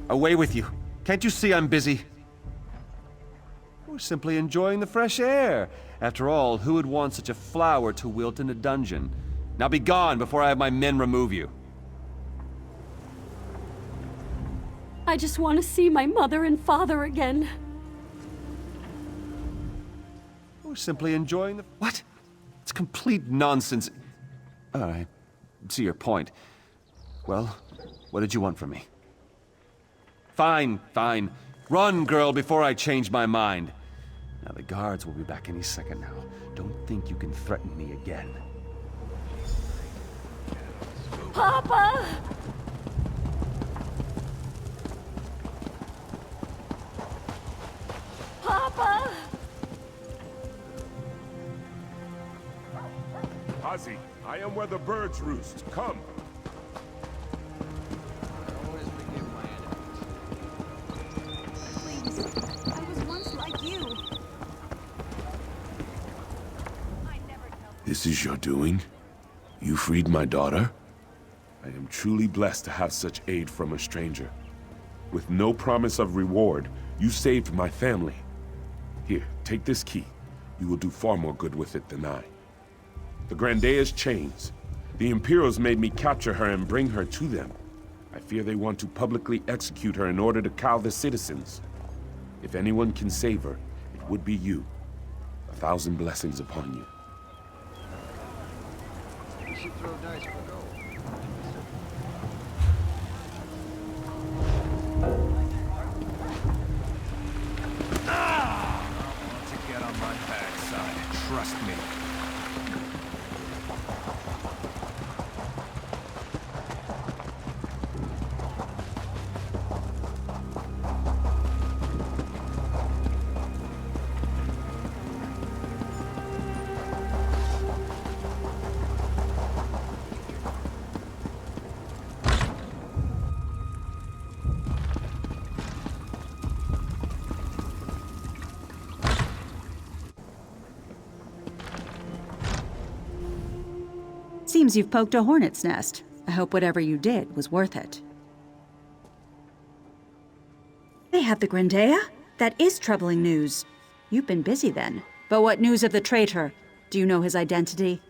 Away with you. Can't you see I'm busy? We're simply enjoying the fresh air. After all, who would want such a flower to wilt in a dungeon? Now be gone before I have my men remove you. I just want to see my mother and father again. We're simply enjoying the... What? It's complete nonsense. I see your point. Well, what did you want from me? Fine, fine. Run, girl, before I change my mind. Now, the guards will be back any second now. Don't think you can threaten me again. Papa! Papa! Ozzy, I am where the birds roost. Come. This is your doing? You freed my daughter? I am truly blessed to have such aid from a stranger. With no promise of reward, you saved my family. Here, take this key. You will do far more good with it than I. The Grandea's chains. The Imperials made me capture her and bring her to them. I fear they want to publicly execute her in order to cow the citizens. If anyone can save her, it would be you. 1,000 blessings upon you. We should throw dice for gold. I want to get on my bad side. Trust me. Seems you've poked a hornet's nest. I hope whatever you did was worth it. They have the Grandea? That is troubling news. You've been busy then. But what news of the traitor? Do you know his identity?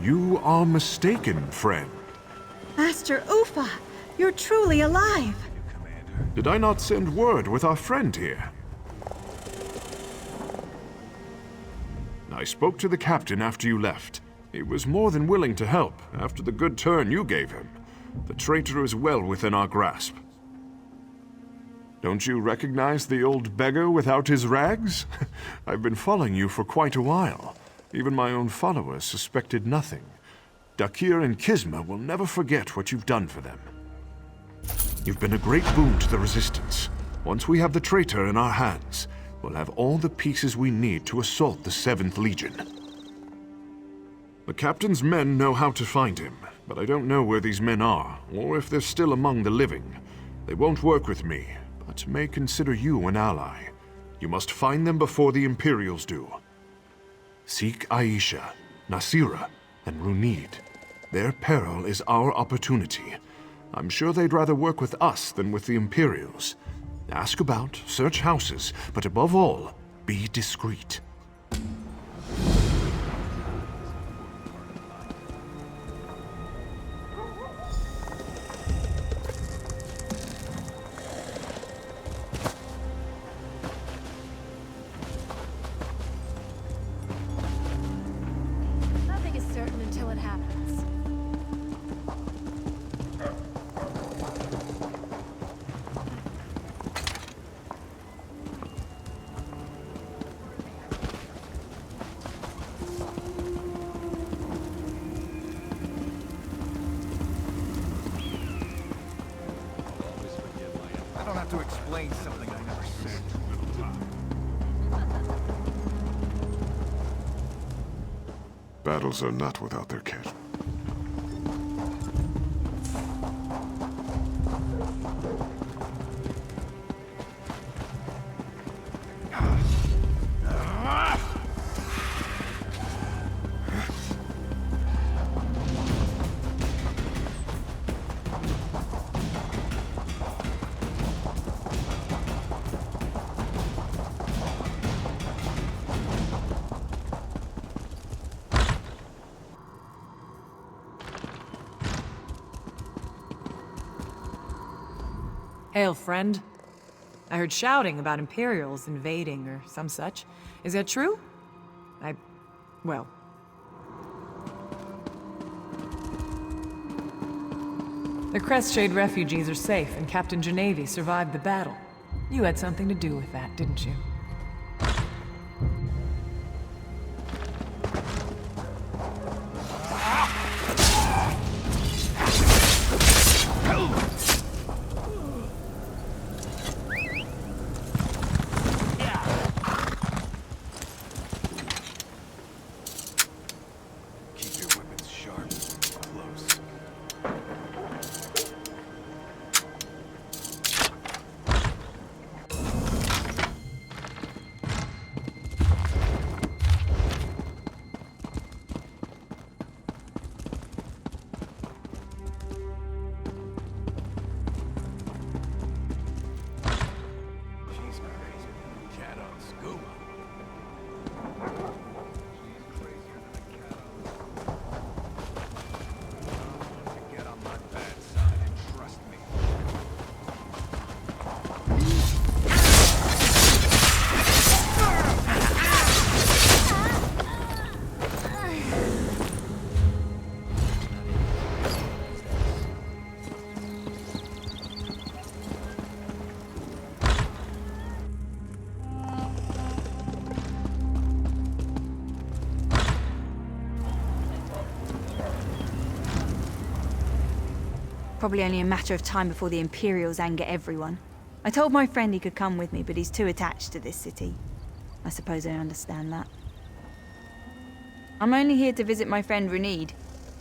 You are mistaken, friend. Master Ufa, you're truly alive. Did I not send word with our friend here? I spoke to the captain after you left. He was more than willing to help after the good turn you gave him. The traitor is well within our grasp. Don't you recognize the old beggar without his rags? I've been following you for quite a while. Even my own followers suspected nothing. Dakir and Kisma will never forget what you've done for them. You've been a great boon to the Resistance. Once we have the traitor in our hands, we'll have all the pieces we need to assault the 7th Legion. The captain's men know how to find him, but I don't know where these men are, or if they're still among the living. They won't work with me, but may consider you an ally. You must find them before the Imperials do. Seek Aisha, Nasira, and Runid. Their peril is our opportunity. I'm sure they'd rather work with us than with the Imperials. Ask about, search houses, but above all, be discreet. Nothing is certain until it happens. I don't have to explain something I never said. Battles are not without their casualties. Hail, friend. I heard shouting about Imperials invading or some such. Is that true? Well... The Crestshade refugees are safe, and Captain Genevi survived the battle. You had something to do with that, didn't you? Probably only a matter of time before the Imperials anger everyone. I told my friend he could come with me, but he's too attached to this city. I suppose I understand that. I'm only here to visit my friend Runid.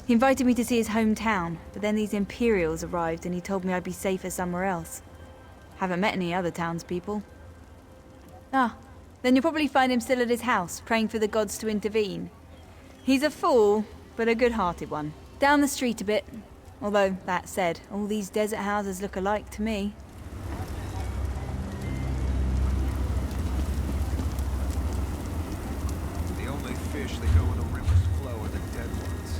He invited me to see his hometown, but then these Imperials arrived and he told me I'd be safer somewhere else. Haven't met any other townspeople. Ah, then you'll probably find him still at his house, praying for the gods to intervene. He's a fool, but a good-hearted one. Down the street a bit. Although, that said, all these desert houses look alike to me. The only fish that go in a river's flow are the dead ones.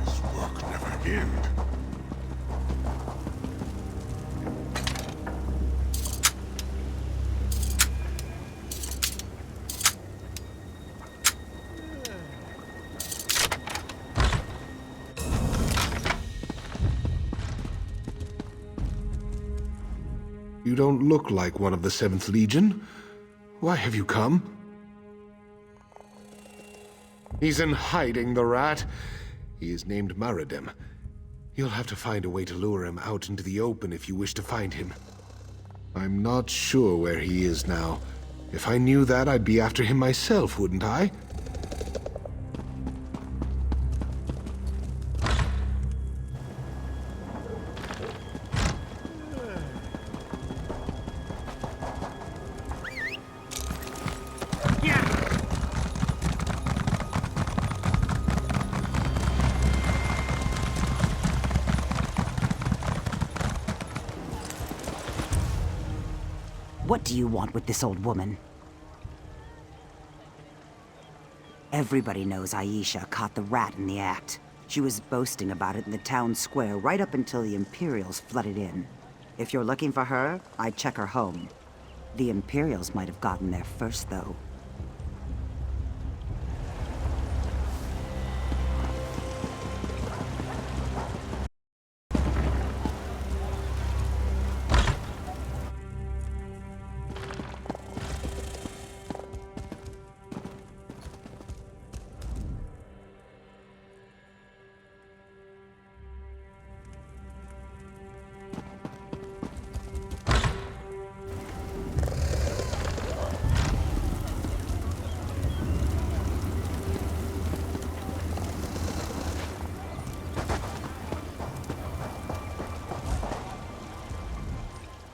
This work never ends. You don't look like one of the 7th Legion. Why have you come? He's in hiding, the rat. He is named Muradin. You'll have to find a way to lure him out into the open if you wish to find him. I'm not sure where he is now. If I knew that, I'd be after him myself, wouldn't I? What do you want with this old woman? Everybody knows Aisha caught the rat in the act. She was boasting about it in the town square right up until the Imperials flooded in. If you're looking for her, I'd check her home. The Imperials might have gotten there first, though.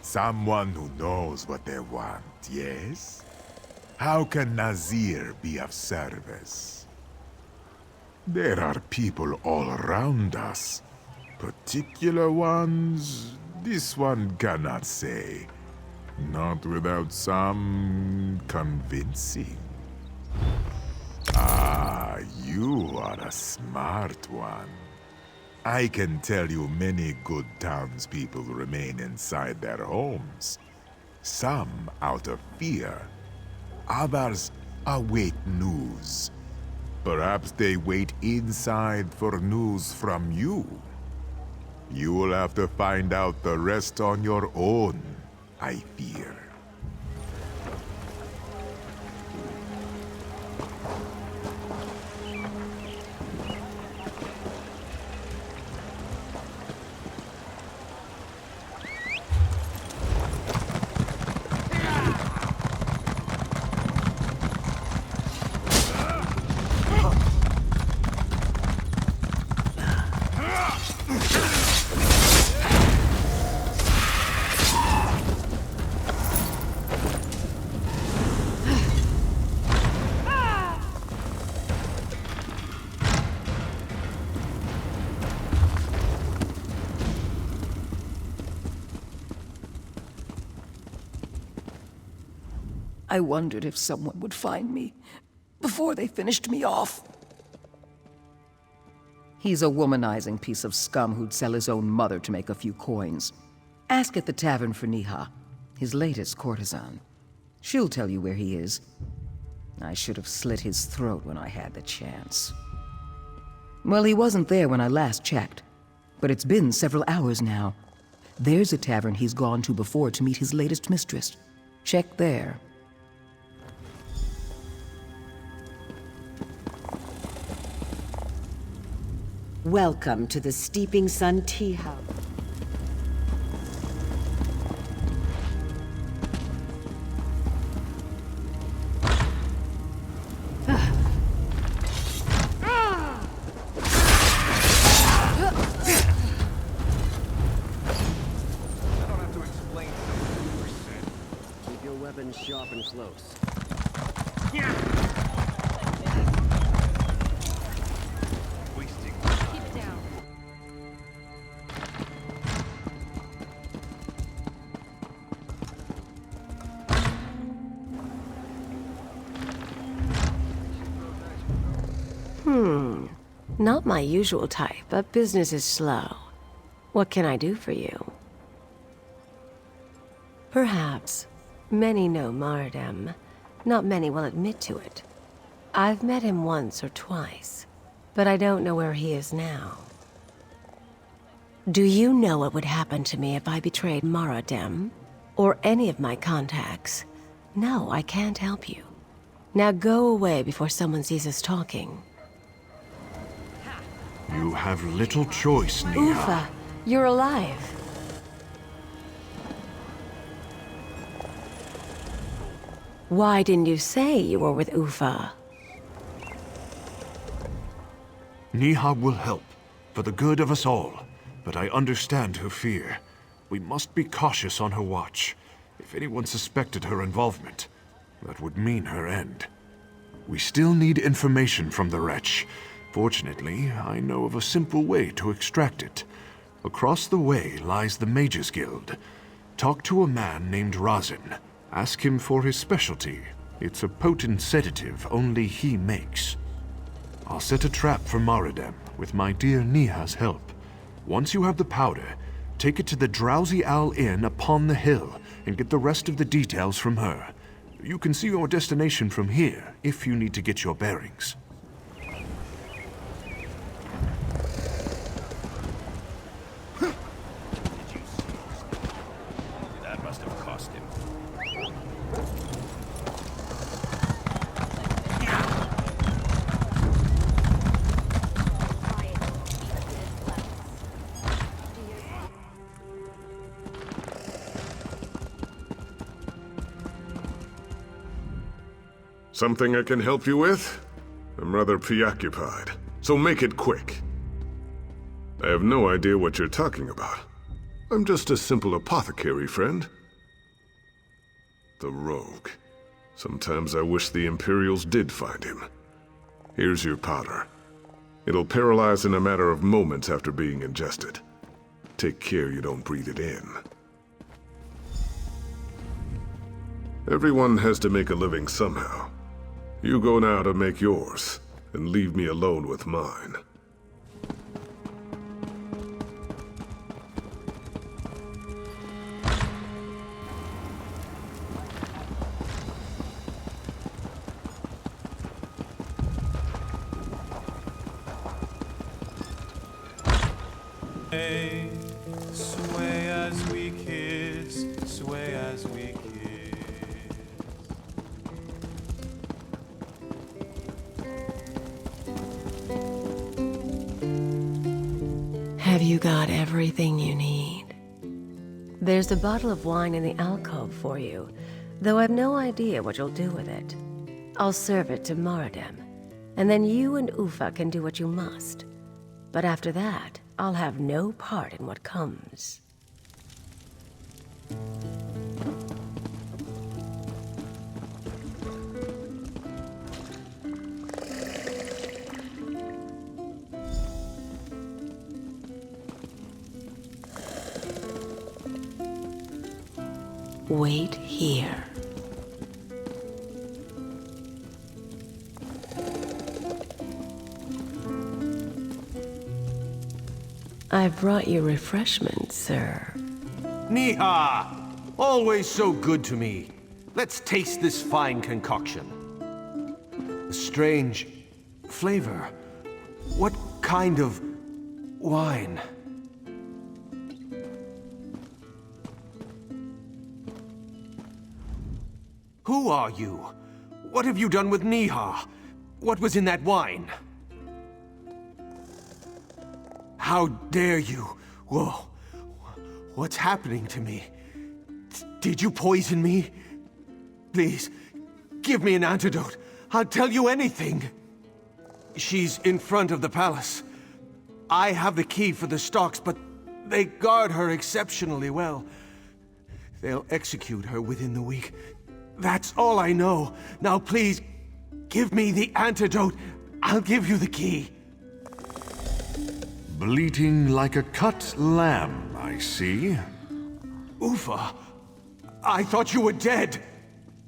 Someone who knows what they want, yes? How can Nazir be of service? There are people all around us. Particular ones, this one cannot say. Not without some convincing. Ah, you are a smart one. I can tell you many good townspeople remain inside their homes. Some out of fear. Others await news. Perhaps they wait inside for news from you. You will have to find out the rest on your own, I fear. I wondered if someone would find me before they finished me off. He's a womanizing piece of scum who'd sell his own mother to make a few coins. Ask at the tavern for Niha, his latest courtesan. She'll tell you where he is. I should have slit his throat when I had the chance. Well, he wasn't there when I last checked, but it's been several hours now. There's a tavern he's gone to before to meet his latest mistress. Check there. Welcome to the Steeping Sun Tea House. weapons sharp and close. Keep it down. Not my usual type, but business is slow. What can I do for you? Perhaps. Many know Maridem. Not many will admit to it. I've met him once or twice, but I don't know where he is now. Do you know what would happen to me if I betrayed Maridem? Or any of my contacts? No, I can't help you. Now go away before someone sees us talking. You have little choice, Niha. Ufa, you're alive. Why didn't you say you were with Ufa? Niha will help, for the good of us all. But I understand her fear. We must be cautious on her watch. If anyone suspected her involvement, that would mean her end. We still need information from the wretch. Fortunately, I know of a simple way to extract it. Across the way lies the Mages Guild. Talk to a man named Razin. Ask him for his specialty. It's a potent sedative only he makes. I'll set a trap for Maridem with my dear Niha's help. Once you have the powder, take it to the Drowsy Owl Inn upon the hill and get the rest of the details from her. You can see your destination from here if you need to get your bearings. That must have cost him. Something I can help you with? I'm rather preoccupied, so make it quick. I have no idea what you're talking about. I'm just a simple apothecary, friend. The rogue. Sometimes I wish the Imperials did find him. Here's your powder. It'll paralyze in a matter of moments after being ingested. Take care you don't breathe it in. Everyone has to make a living somehow. You go now to make yours, and leave me alone with mine. Sway as we kiss, sway as we kiss. Have you got everything you need? There's a bottle of wine in the alcove for you, though I've no idea what you'll do with it. I'll serve it to Maridem, and then you and Ufa can do what you must. But after that, I'll have no part in what comes. Wait here. I brought you refreshments, sir. Niha! Always so good to me. Let's taste this fine concoction. A strange flavor. What kind of wine? Who are you? What have you done with Niha? What was in that wine? How dare you? Whoa. What's happening to me? Did you poison me? Please, give me an antidote. I'll tell you anything. She's in front of the palace. I have the key for the stocks, but they guard her exceptionally well. They'll execute her within the week. That's all I know. Now please, give me the antidote. I'll give you the key. Bleating like a cut lamb, I see. Ufa, I thought you were dead.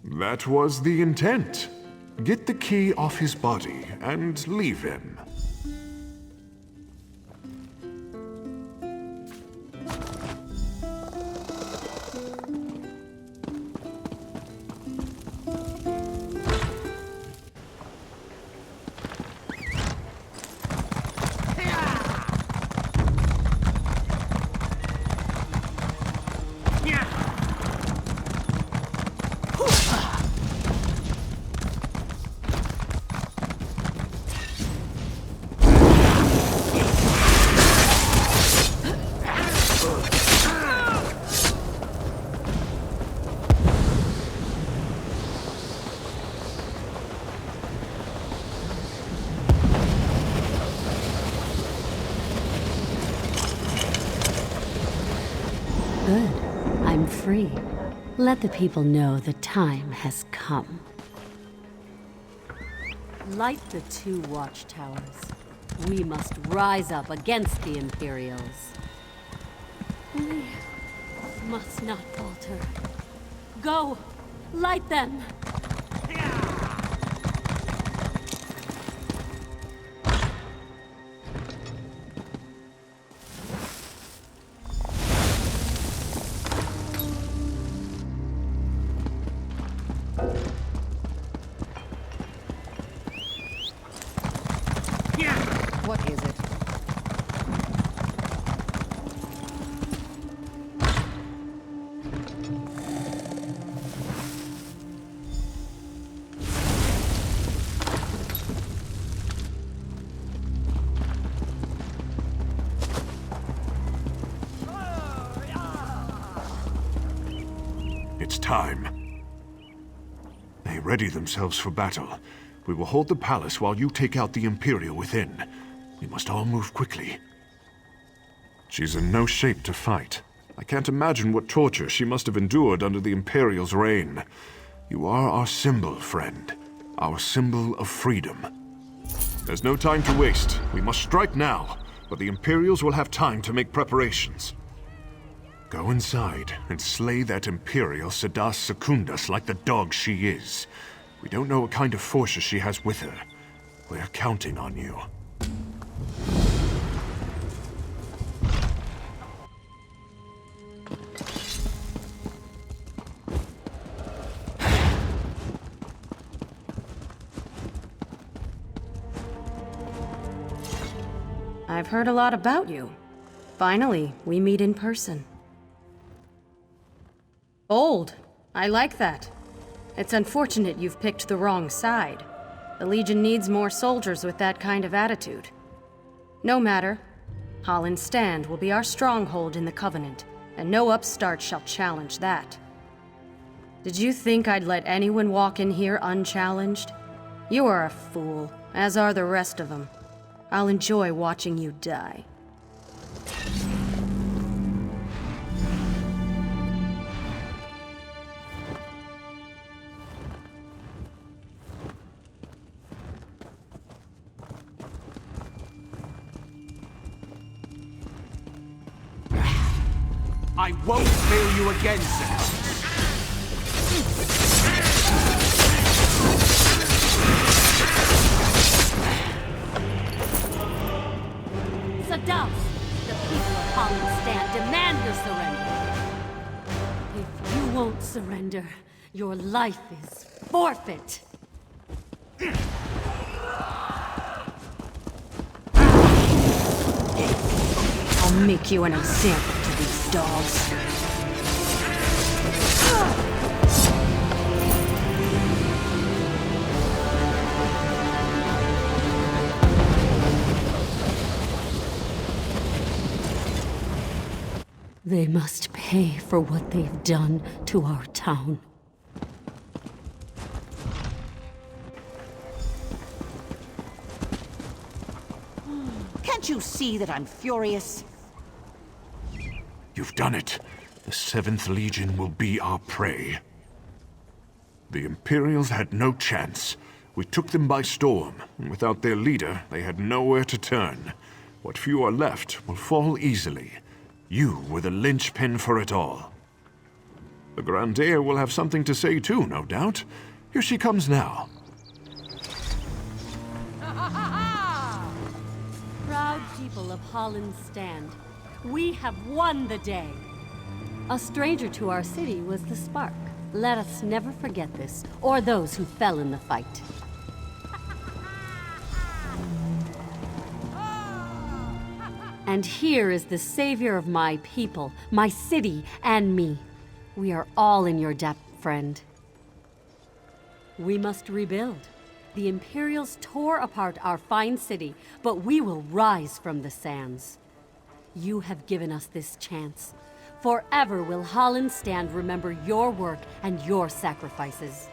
That was the intent. Get the key off his body and leave him. Good. I'm free. Let the people know the time has come. Light the 2 watchtowers. We must rise up against the Imperials. We must not falter. Go! Light them! What is it? It's time. They ready themselves for battle. We will hold the palace while you take out the Imperial within. We must all move quickly. She's in no shape to fight. I can't imagine what torture she must have endured under the Imperial's reign. You are our symbol, friend. Our symbol of freedom. There's no time to waste. We must strike now, but the Imperials will have time to make preparations. Go inside and slay that Imperial Sedas Secundus like the dog she is. We don't know what kind of forces she has with her. We're counting on you. I've heard a lot about you. Finally, we meet in person. Bold. I like that. It's unfortunate you've picked the wrong side. The Legion needs more soldiers with that kind of attitude. No matter. Holland's Stand will be our stronghold in the Covenant, and no upstart shall challenge that. Did you think I'd let anyone walk in here unchallenged? You are a fool, as are the rest of them. I'll enjoy watching you die. I won't fail you again, Sedas. Sedas! The people of Holland's Stand demand your surrender. If you won't surrender, your life is forfeit. I'll make you an example to these dogs. They must pay for what they've done to our town. Can't you see that I'm furious? You've done it. The 7th Legion will be our prey. The Imperials had no chance. We took them by storm, and without their leader, they had nowhere to turn. What few are left will fall easily. You were the linchpin for it all. The Grandair will have something to say too, no doubt. Here she comes now. Proud people of Holland stand. We have won the day. A stranger to our city was the spark. Let us never forget this, or those who fell in the fight. And here is the savior of my people, my city, and me. We are all in your debt, friend. We must rebuild. The Imperials tore apart our fine city, but we will rise from the sands. You have given us this chance. Forever will Holland Stand remember your work and your sacrifices.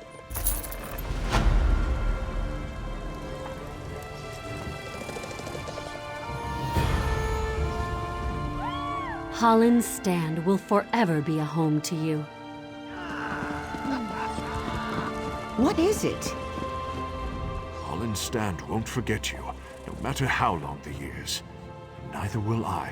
Holland Stand will forever be a home to you. What is it? Holland Stand won't forget you, no matter how long the years. Neither will I.